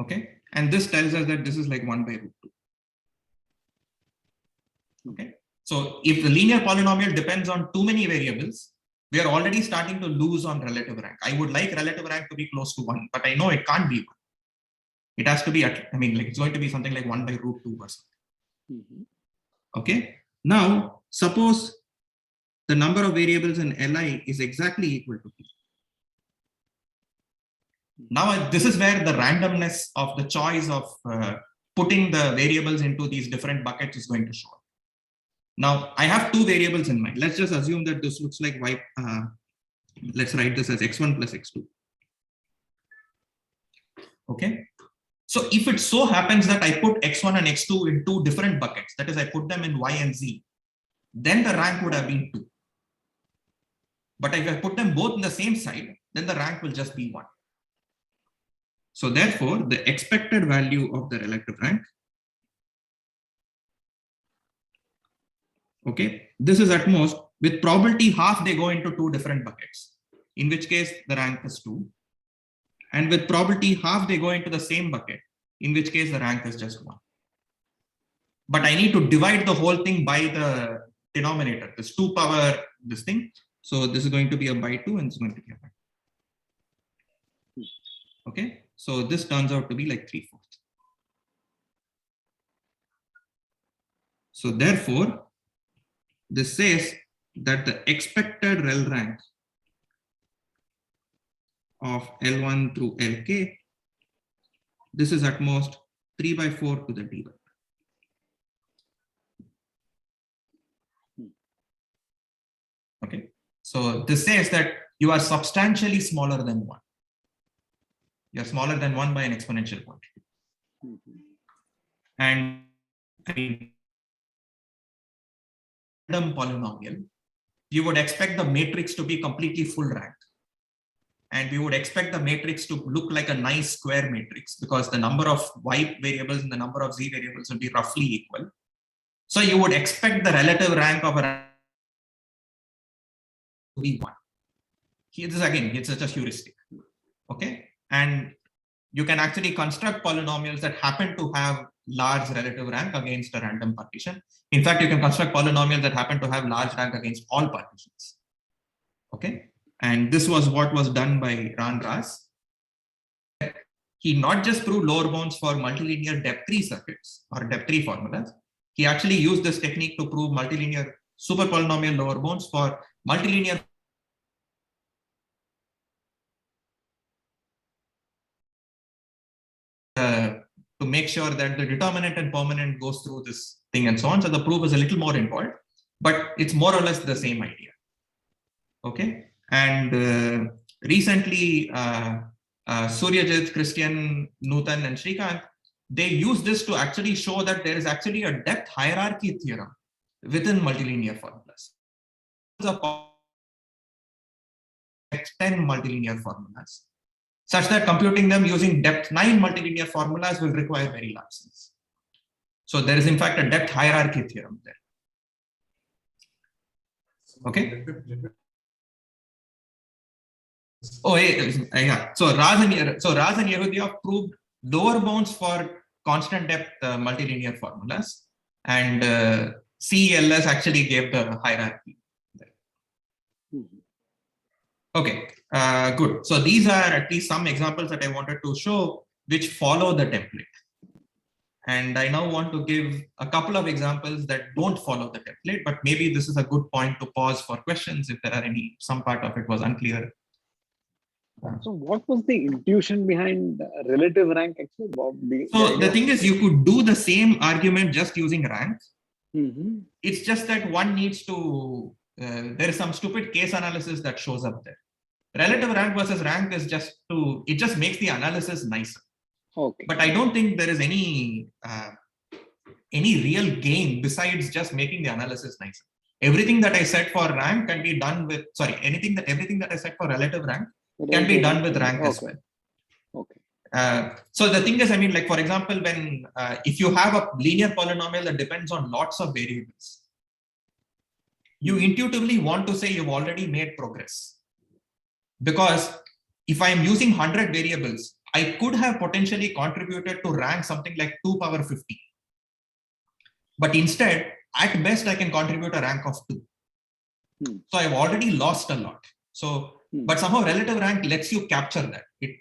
B: Okay, and this tells us that this is like 1 by root 2. Okay, so if the linear polynomial depends on too many variables, we are already starting to lose on relative rank. I would like relative rank to be close to 1, but I know it can't be 1. It has to be, I mean, like it's going to be something like 1 by root 2 or something. Okay, now suppose the number of variables in Li is exactly equal to p. Now this is where the randomness of the choice of putting the variables into these different buckets is going to show up. Now I have 2 variables in mind. Let's just assume that this looks like y. Let's write this as x1 plus x2. Okay. So if it so happens that I put x1 and x2 in 2 different buckets, that is I put them in y and z, then the rank would have been 2. But if I put them both in the same side, then the rank will just be 1. So therefore, the expected value of the relative rank, okay, this is at most, with probability half, they go into 2 different buckets, in which case the rank is 2. And with probability half, they go into the same bucket, in which case the rank is just 1. But I need to divide the whole thing by the denominator, this 2 power, this thing. So this is going to be a by 2 and it's going to be a by 2. Okay, so this turns out to be like 3/4. So therefore, this says that the expected rel rank of L1 through Lk, this is at most 3/4 to the d. Okay, so this says that you are substantially smaller than 1. You're smaller than 1 by an exponential quantity. And I mean, random polynomial, you would expect the matrix to be completely full rank. And we would expect the matrix to look like a nice square matrix because the number of y variables and the number of z variables will be roughly equal. So you would expect the relative rank of a to be 1. Here, this again, it's just a heuristic. Okay. And you can actually construct polynomials that happen to have large relative rank against a random partition. In fact, you can construct polynomials that happen to have large rank against all partitions. Okay. And this was what was done by Ran Raz. He not just proved lower bounds for multilinear depth-3 circuits or depth-3 formulas. He actually used this technique to prove multilinear super polynomial lower bounds for multilinear to make sure that the determinant and permanent goes through this thing and so on. So the proof is a little more involved, but it's more or less the same idea. Okay. And recently, Suryajit, Christian, Nutan, and Shrikant, they use this to actually show that there is actually a depth hierarchy theorem within multilinear formulas. 10 multilinear formulas, such that computing them using depth 9 multilinear formulas will require very large cells. So there is in fact a depth hierarchy theorem there. Okay. Oh yeah. So Raz and Yehudiyev proved lower bounds for constant depth multilinear formulas, and CELS actually gave the hierarchy there. Okay, good. So these are at least some examples that I wanted to show which follow the template. And I now want to give a couple of examples that don't follow the template, but maybe this is a good point to pause for questions if there are any, some part of it was unclear.
A: So what was the intuition behind relative rank actually?
B: So the thing is, you could do the same argument just using rank.
A: Mm-hmm.
B: It's just that one needs to, there is some stupid case analysis that shows up there. Relative rank versus rank is just to, it just makes the analysis nicer.
A: Okay.
B: But I don't think there is any real gain besides just making the analysis nicer. Everything that I said for rank can be done with, sorry, everything that I said for relative rank can be done with rank as well.
A: Okay.
B: So the thing is, I mean, like, for example, when if you have a linear polynomial that depends on lots of variables, you intuitively want to say you've already made progress. Because if I'm using 100 variables, I could have potentially contributed to rank something like 2 power 50. But instead, at best, I can contribute a rank of 2. So I've already lost a lot. So, but somehow relative rank lets you capture that. It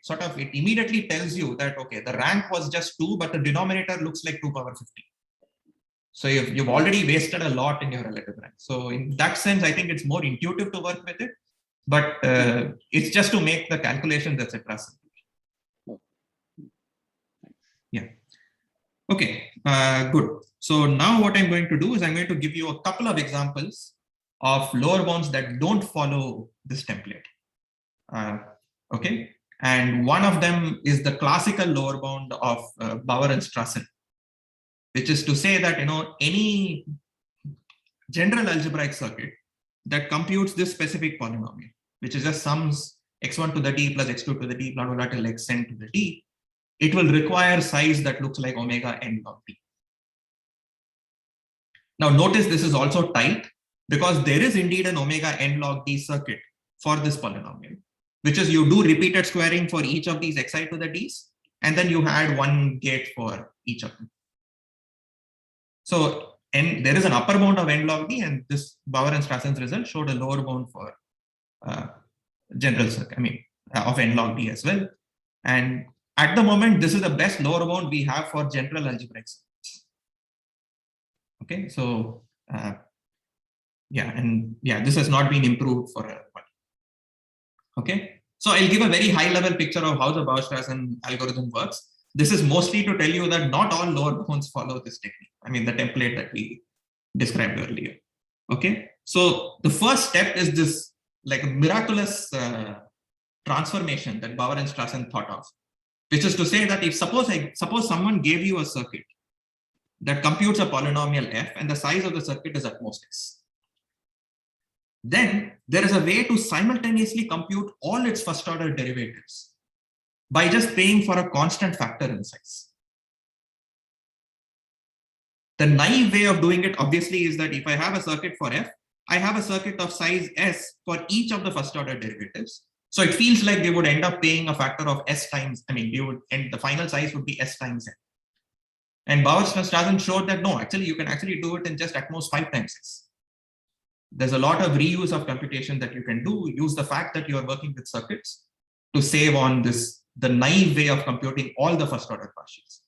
B: immediately tells you that, okay, the rank was just 2, but the denominator looks like 2 power 50. So you've already wasted a lot in your relative rank. So in that sense, I think it's more intuitive to work with it, but it's just to make the calculations, etc. Yeah. Okay, good. So now what I'm going to do is I'm going to give you a couple of examples of lower bounds that don't follow this template. Okay, and one of them is the classical lower bound of Bauer and Strassen, which is to say that, you know, any general algebraic circuit that computes this specific polynomial, which is just sums x1 to the d plus x2 to the d, blah, blah, blah, till xn to the d, it will require size that looks like omega n log d. Now notice this is also tight because there is indeed an omega n log d circuit for this polynomial, which is you do repeated squaring for each of these xi to the d's, and then you add one gate for each of them. So there is an upper bound of n log d, and this Bauer and Strassen's result showed a lower bound for general circuit, of n log d as well. And at the moment, this is the best lower bound we have for general algebraic circuits. Okay, so this has not been improved for a while. Okay, so I'll give a very high level picture of how the Bauer-Strassen algorithm works. This is mostly to tell you that not all lower bounds follow this technique. The template that we described earlier. Okay, so the first step is this like a miraculous transformation that Bauer and Strassen thought of, which is to say that if suppose someone gave you a circuit that computes a polynomial f and the size of the circuit is at most s, then there is a way to simultaneously compute all its first order derivatives by just paying for a constant factor in size. The naive way of doing it obviously is that if I have a circuit for f, I have a circuit of size s for each of the first order derivatives. So it feels like they would end up paying a factor of s times, the final size would be s times n. And Bauer-Strassen showed that no, actually you can actually do it in just at most 5 times s. There's a lot of reuse of computation that you can do. Use the fact that you are working with circuits to save on the naive way of computing all the first order partials.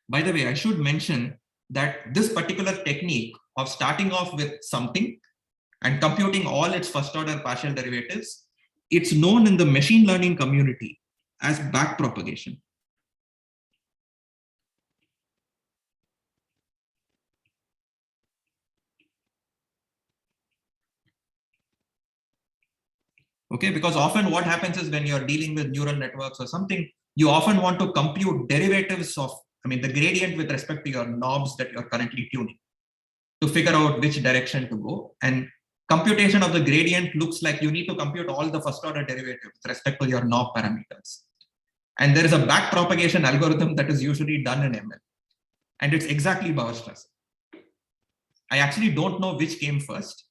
B: By the way, I should mention that this particular technique of starting off with something and computing all its first order partial derivatives, it's known in the machine learning community as backpropagation. Okay, because often what happens is when you're dealing with neural networks or something, you often want to compute derivatives of, the gradient with respect to your knobs that you're currently tuning to figure out which direction to go. And computation of the gradient looks like you need to compute all the first order derivatives with respect to your knob parameters. And there is a backpropagation algorithm that is usually done in ML. And it's exactly Bauer-Strassen. I actually don't know which came first.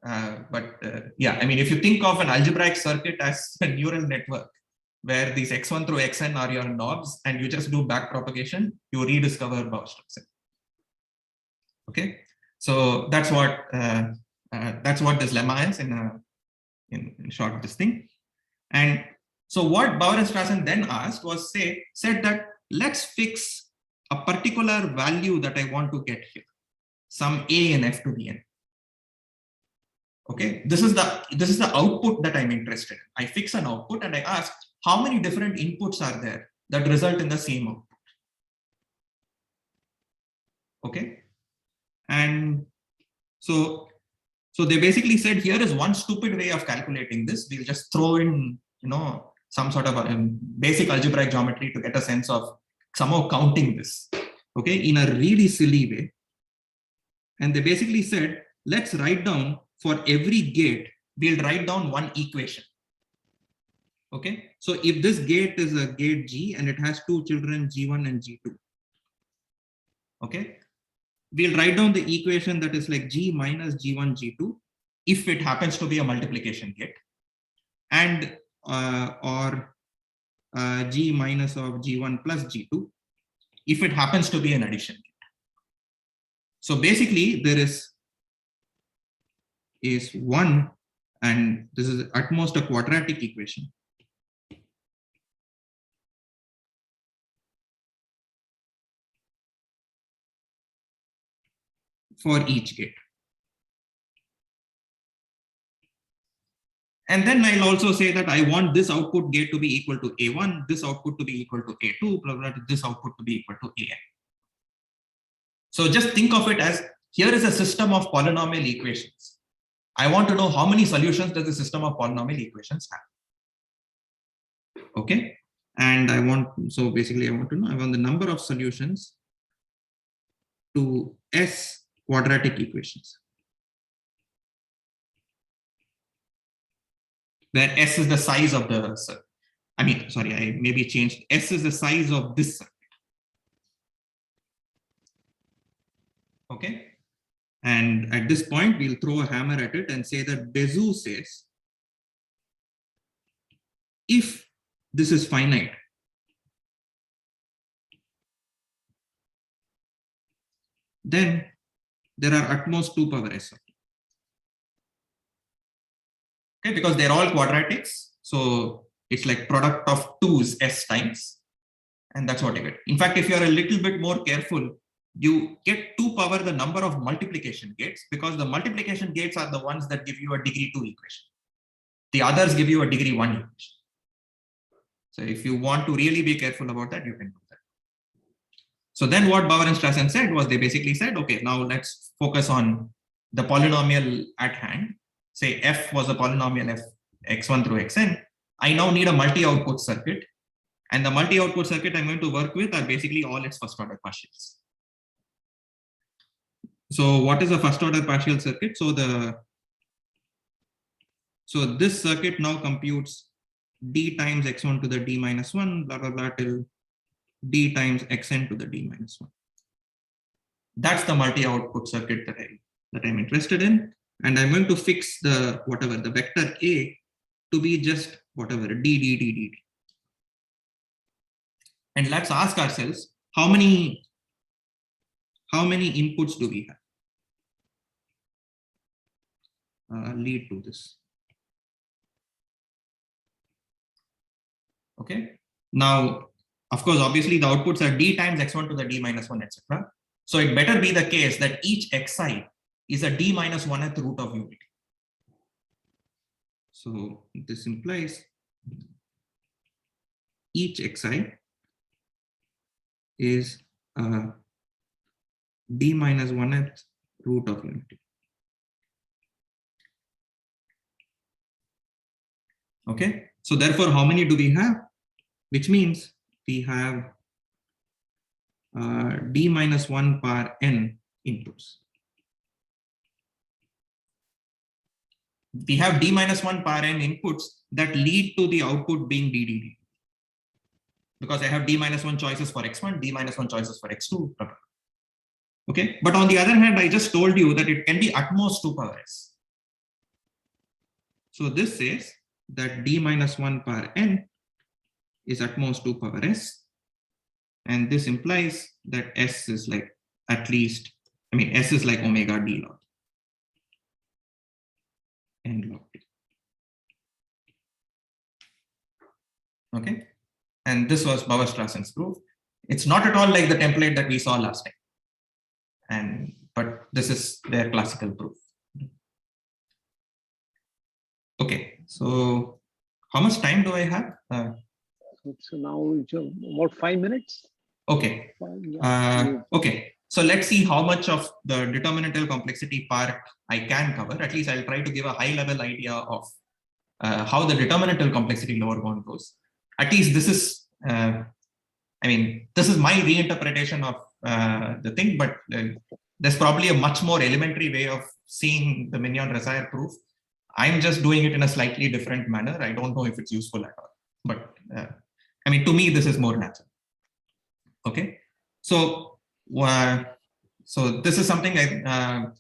B: If you think of an algebraic circuit as a neural network where these x1 through xn are your knobs and you just do backpropagation, you rediscover Bauer-Strassen. Okay, so that's what this lemma is in short, this thing. And so what Bauer and Strassen then asked was said that let's fix a particular value that I want to get here, some a in f to the n. Okay, this is the output that I'm interested in. I fix an output and I ask how many different inputs are there that result in the same output. Okay, and so they basically said here is one stupid way of calculating this. We'll just throw in some sort of a basic algebraic geometry to get a sense of somehow counting this. Okay, in a really silly way. And they basically said, let's write down for every gate, we'll write down one equation. Okay, so if this gate is a gate G and it has two children, G1 and G2. Okay, we'll write down the equation that is like G minus G1, G2, if it happens to be a multiplication gate, and G minus of G1 plus G2, if it happens to be an addition gate. So basically there is one, and this is at most a quadratic equation. For each gate. And then I'll also say that I want this output gate to be equal to A1, this output to be equal to A2, blah, blah, this output to be equal to AN. So just think of it as, here is a system of polynomial equations. I want to know how many solutions does the system of polynomial equations have. Okay, and I want to know, I want the number of solutions to S quadratic equations. where S is the size of the circuit. I mean, sorry, I maybe changed. S is the size of this circuit. Okay. And at this point, we'll throw a hammer at it and say that Bezout says, if this is finite, then there are at most 2 power s. Okay, because they're all quadratics. So it's like product of 2's s times. And that's what you get. In fact, if you're a little bit more careful, you get 2 power the number of multiplication gates, because the multiplication gates are the ones that give you a degree 2 equation. The others give you a degree 1 equation. So if you want to really be careful about that, you can do that. So then what Bauer and Strassen said was, they basically said, okay, now let's focus on the polynomial at hand. Say f was a polynomial f x1 through xn. I now need a multi-output circuit. And the multi-output circuit I'm going to work with are basically all its first order partials. So what is a first order partial circuit? So this circuit now computes d times x1 to the d minus 1, blah, blah, blah, till d times xn to the d minus 1. That's the multi-output circuit that I'm interested in. And I'm going to fix the vector A to be just whatever, d. And let's ask ourselves, how many inputs do we have? Lead to this. Okay. Now, of course, obviously the outputs are d times x1 to the d minus 1, etc. So it better be the case that each xi is a d minus 1th root of unity. So this implies each xi is a d minus 1th root of unity. Okay. So therefore, how many do we have? Which means we have d minus 1 power n inputs. We have d minus 1 power n inputs that lead to the output being dd. Because I have d minus 1 choices for x1, d minus 1 choices for x2. Okay. But on the other hand, I just told you that it can be at most 2 power s. So this says that d minus 1 power n is at most 2 power s. And this implies that s is like at least, s is like omega d log n log t. Okay. And this was Bauer-Strassen's proof. It's not at all like the template that we saw last time. But this is their classical proof. Okay. So how much time do I have?
A: So now it's about 5 minutes.
B: Okay. Okay. So let's see how much of the determinantal complexity part I can cover. At least I'll try to give a high level idea of how the determinantal complexity lower bound goes. At least this is, this is my reinterpretation of the thing, but there's probably a much more elementary way of seeing the Mignon-Razaire proof. I'm just doing it in a slightly different manner. I don't know if it's useful at all, but to me, this is more natural. Okay. So this is something that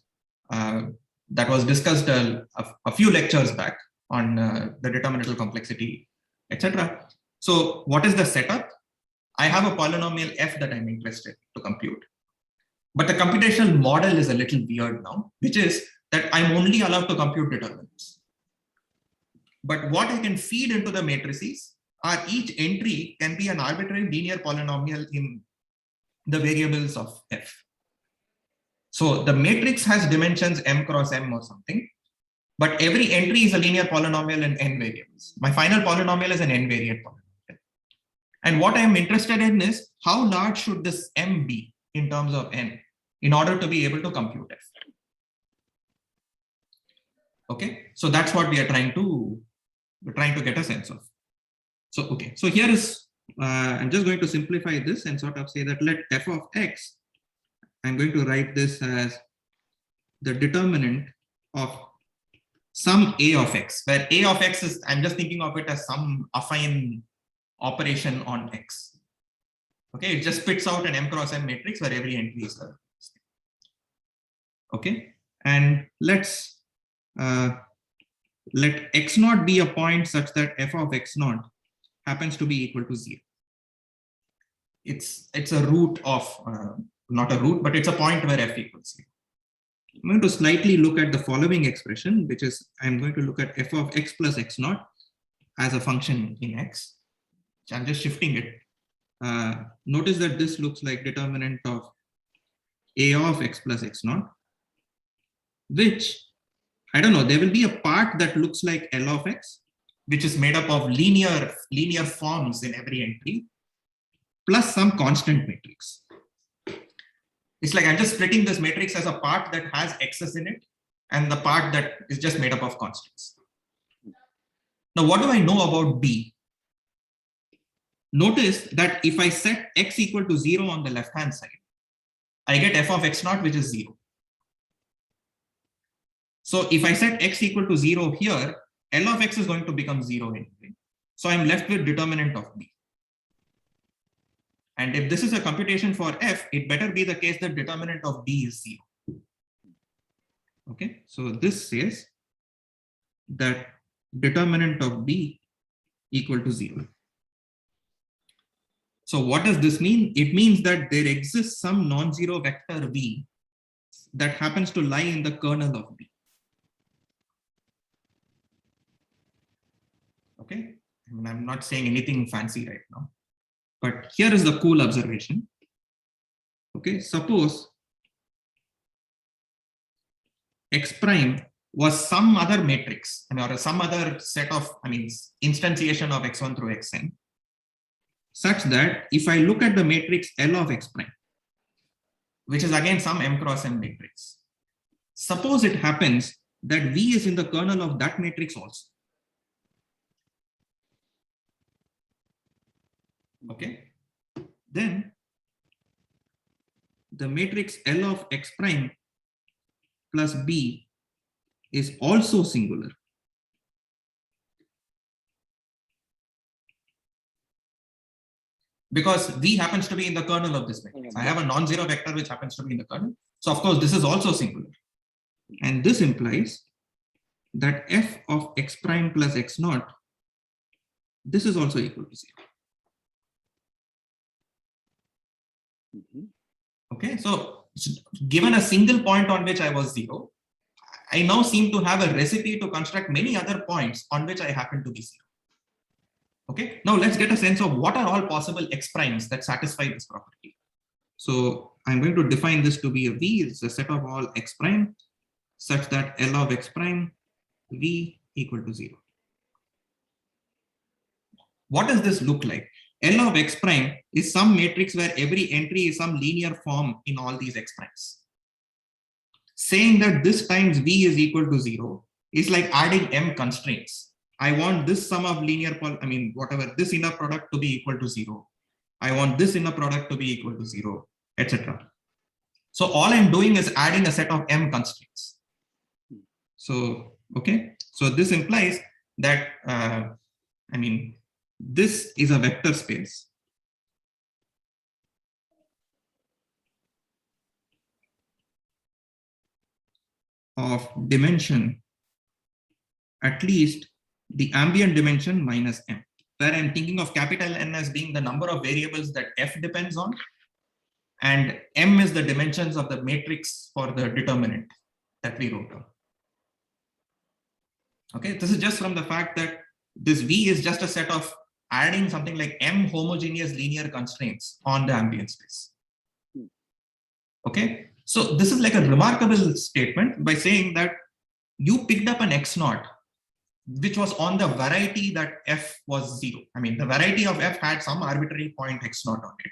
B: was discussed a few lectures back on the determinantal complexity, etc. So what is the setup? I have a polynomial f that I'm interested to compute. But the computational model is a little weird now, which is that I'm only allowed to compute determinants. But what I can feed into the matrices are each entry can be an arbitrary linear polynomial in the variables of f. So the matrix has dimensions m cross m or something, but every entry is a linear polynomial in n variables. My final polynomial is an n-variate polynomial. And what I am interested in is how large should this m be in terms of n in order to be able to compute f. Okay, so that's what we're trying to get a sense of. So okay, so here is I'm just going to simplify this and sort of say that let f of x, I'm going to write this as the determinant of some A of X, where A of X is, I'm just thinking of it as some affine operation on X. Okay, it just spits out an M cross N matrix where every entry is a. Okay, and let's let X naught be a point such that f of X naught happens to be equal to 0. It's a root of, not a root, but it's a point where f equals 0. I'm going to slightly look at the following expression, which is I'm going to look at f of X plus X naught as a function in X. So I'm just shifting it. Notice that this looks like determinant of A of X plus X naught, which, I don't know, there will be a part that looks like L of X, which is made up of linear forms in every entry, plus some constant matrix. It's like I'm just splitting this matrix as a part that has X's in it and the part that is just made up of constants. Now, what do I know about B? Notice that if I set X equal to 0 on the left-hand side, I get f of X naught, which is 0. So if I set X equal to 0 here, L of X is going to become 0 anyway. So I'm left with determinant of B. And if this is a computation for f, it better be the case that determinant of B is 0. Okay, so this says that determinant of B equal to 0. So what does this mean? It means that there exists some non-zero vector V that happens to lie in the kernel of B. Okay, I mean, I'm not saying anything fancy right now, but here is the cool observation. Okay, suppose X prime was some other matrix, or some other set of, instantiation of X1 through Xn, such that if I look at the matrix L of X prime, which is again some M cross N matrix, suppose it happens that V is in the kernel of that matrix also. Okay, then the matrix L of X prime plus B is also singular. Because V happens to be in the kernel of this matrix. I have a non-zero vector which happens to be in the kernel. So of course, this is also singular. And this implies that f of X prime plus X naught, this is also equal to 0. Okay, so given a single point on which I was 0, I now seem to have a recipe to construct many other points on which I happen to be 0. Okay, now let's get a sense of what are all possible X primes that satisfy this property. So I'm going to define this to be a V. It's a set of all X prime such that L of X prime V equal to 0. What does this look like? L of X prime is some matrix where every entry is some linear form in all these X primes. Saying that this times V is equal to 0 is like adding M constraints. I want this sum of linear, whatever, this inner product to be equal to 0. I want this inner product to be equal to 0, etc. So all I'm doing is adding a set of M constraints. So, okay, so this implies that, this is a vector space of dimension at least the ambient dimension minus M, where I'm thinking of capital N as being the number of variables that F depends on, and M is the dimensions of the matrix for the determinant that we wrote down. Okay, this is just from the fact that this V is just a set of adding something like M homogeneous linear constraints on the ambient space. Okay, so this is like a remarkable statement by saying that you picked up an X naught which was on the variety that F was 0. The variety of F had some arbitrary point X naught on it.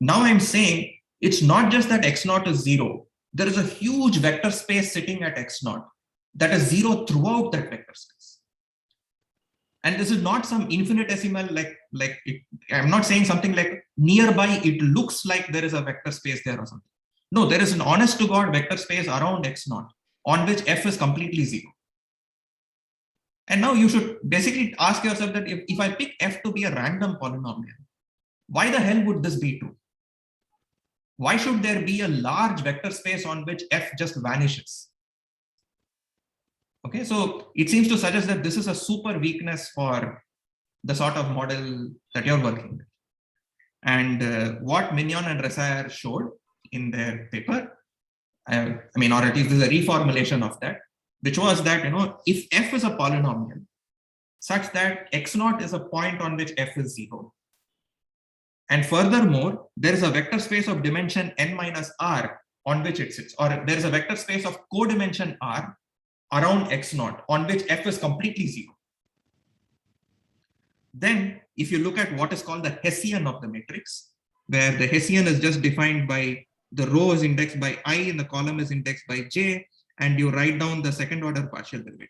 B: Now I'm saying it's not just that X naught is 0. There is a huge vector space sitting at X naught that is 0 throughout that vector space. And this is not some infinitesimal, I'm not saying something like nearby, it looks like there is a vector space there or something. No, there is an honest to God vector space around X naught on which F is completely 0. And now you should basically ask yourself that if I pick f to be a random polynomial, why the hell would this be true? Why should there be a large vector space on which f just vanishes? Okay, so it seems to suggest that this is a super weakness for the sort of model that you're working with. And what Mignon and Ressayer showed in their paper, I mean, or at least this is a reformulation of that, which was that, if f is a polynomial such that x0 is a point on which f is 0, and furthermore, there is a vector space of dimension n minus r on which it sits, or there is a vector space of codimension r around x0 on which f is completely 0. Then if you look at what is called the Hessian of the matrix, where the Hessian is just defined by the row is indexed by I and the column is indexed by j, and you write down the second order partial derivative.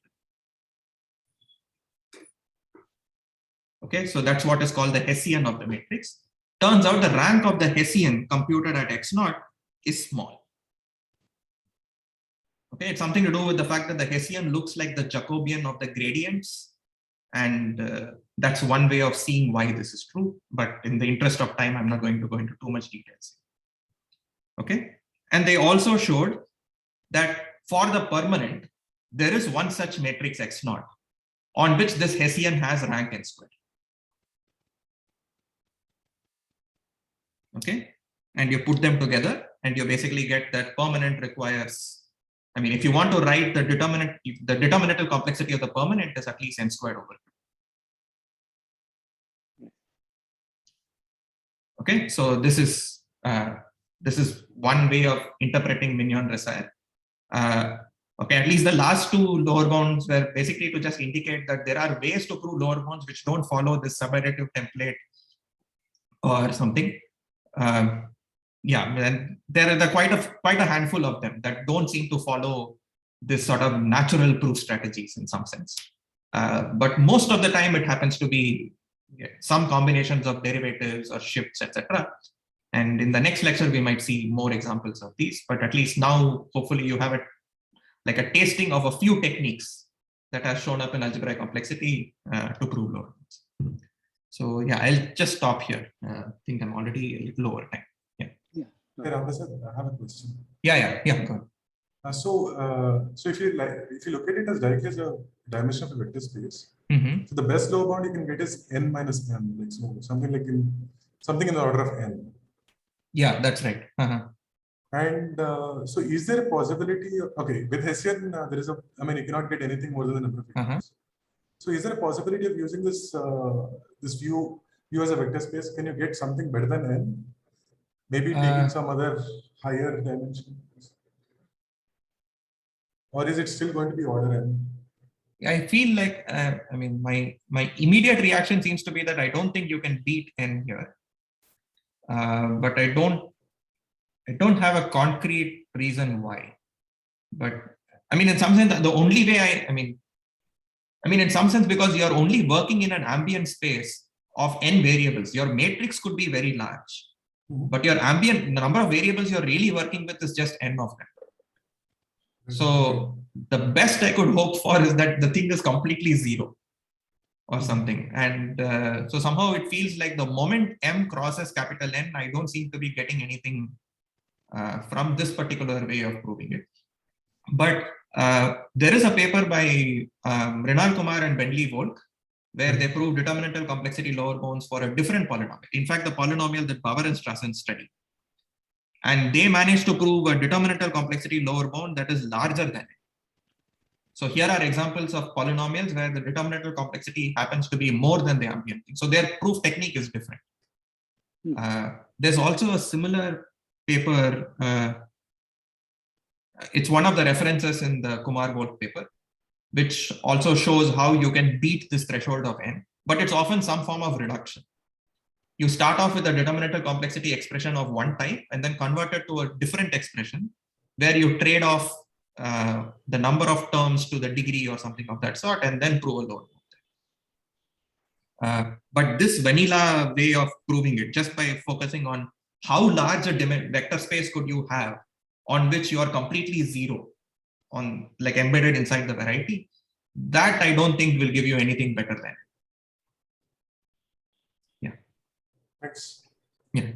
B: Okay, so that's what is called the Hessian of the matrix. Turns out the rank of the Hessian computed at x0 is small. Okay, it's something to do with the fact that the Hessian looks like the Jacobian of the gradients. And that's one way of seeing why this is true. But in the interest of time, I'm not going to go into too much details. Okay, and they also showed that for the permanent, there is one such matrix x0 on which this Hessian has rank n squared. Okay, and you put them together and you basically get that permanent requires, I mean, if you want to write the determinant, the determinantal complexity of the permanent is at least n squared over 2. Okay, so this is one way of interpreting Mignon-Ressayer. Okay, at least the last two lower bounds were basically to just indicate that there are ways to prove lower bounds which don't follow this subadditive template or something. Yeah, and there are quite a handful of them that don't seem to follow this sort of natural proof strategies in some sense. But most of the time it happens to be some combinations of derivatives or shifts, etc. And in the next lecture, we might see more examples of these. But at least now, hopefully you have like a tasting of a few techniques that are shown up in algebraic complexity to prove lower bounds. So yeah, I'll just stop here. I think I'm already a little over time. Yeah.
C: Hey, Ramprasad, I have a question.
B: Yeah. Go on.
C: So if you look at it as directly as a dimension of a vector space, so the best lower bound you can get is n minus m, like so something in the order of n.
B: Yeah, that's right.
C: And so is there a possibility? Okay, with Hessian, there is you cannot get anything more than the number of vectors. So is there a possibility of using this this view as a vector space? Can you get something better than n? Maybe taking some other higher dimension? Or is it still going to be order n?
B: I feel like, I mean, my immediate reaction seems to be that I don't think you can beat n here. But I don't have a concrete reason why. But I mean, in some sense, the only way I mean, in some sense, because you're only working in an ambient space of n variables, your matrix could be very large, but your ambient number of variables you're really working with is just n of them. So the best I could hope for is that the thing is completely zero or something. And so somehow it feels like the moment m crosses capital N, I don't seem to be getting anything from this particular way of proving it. But there is a paper by Mrinal Kumar and Bentley Volk where they prove determinantal complexity lower bounds for a different polynomial. In fact, the polynomial that Bauer and Strassen studied. And they managed to prove a determinantal complexity lower bound that is larger than it. So here are examples of polynomials where the determinantal complexity happens to be more than the ambient thing. So their proof technique is different. There's also a similar paper. It's one of the references in the Kumar-Volk paper, which also shows how you can beat this threshold of n, but it's often some form of reduction. You start off with a determinantal complexity expression of one type and then convert it to a different expression where you trade off the number of terms to the degree or something of that sort and then prove a lower bound. But this vanilla way of proving it, just by focusing on how large a vector space could you have on which you are completely zero, on like embedded inside the variety, that I don't think will give you anything better than.
C: Thanks.
B: Yeah.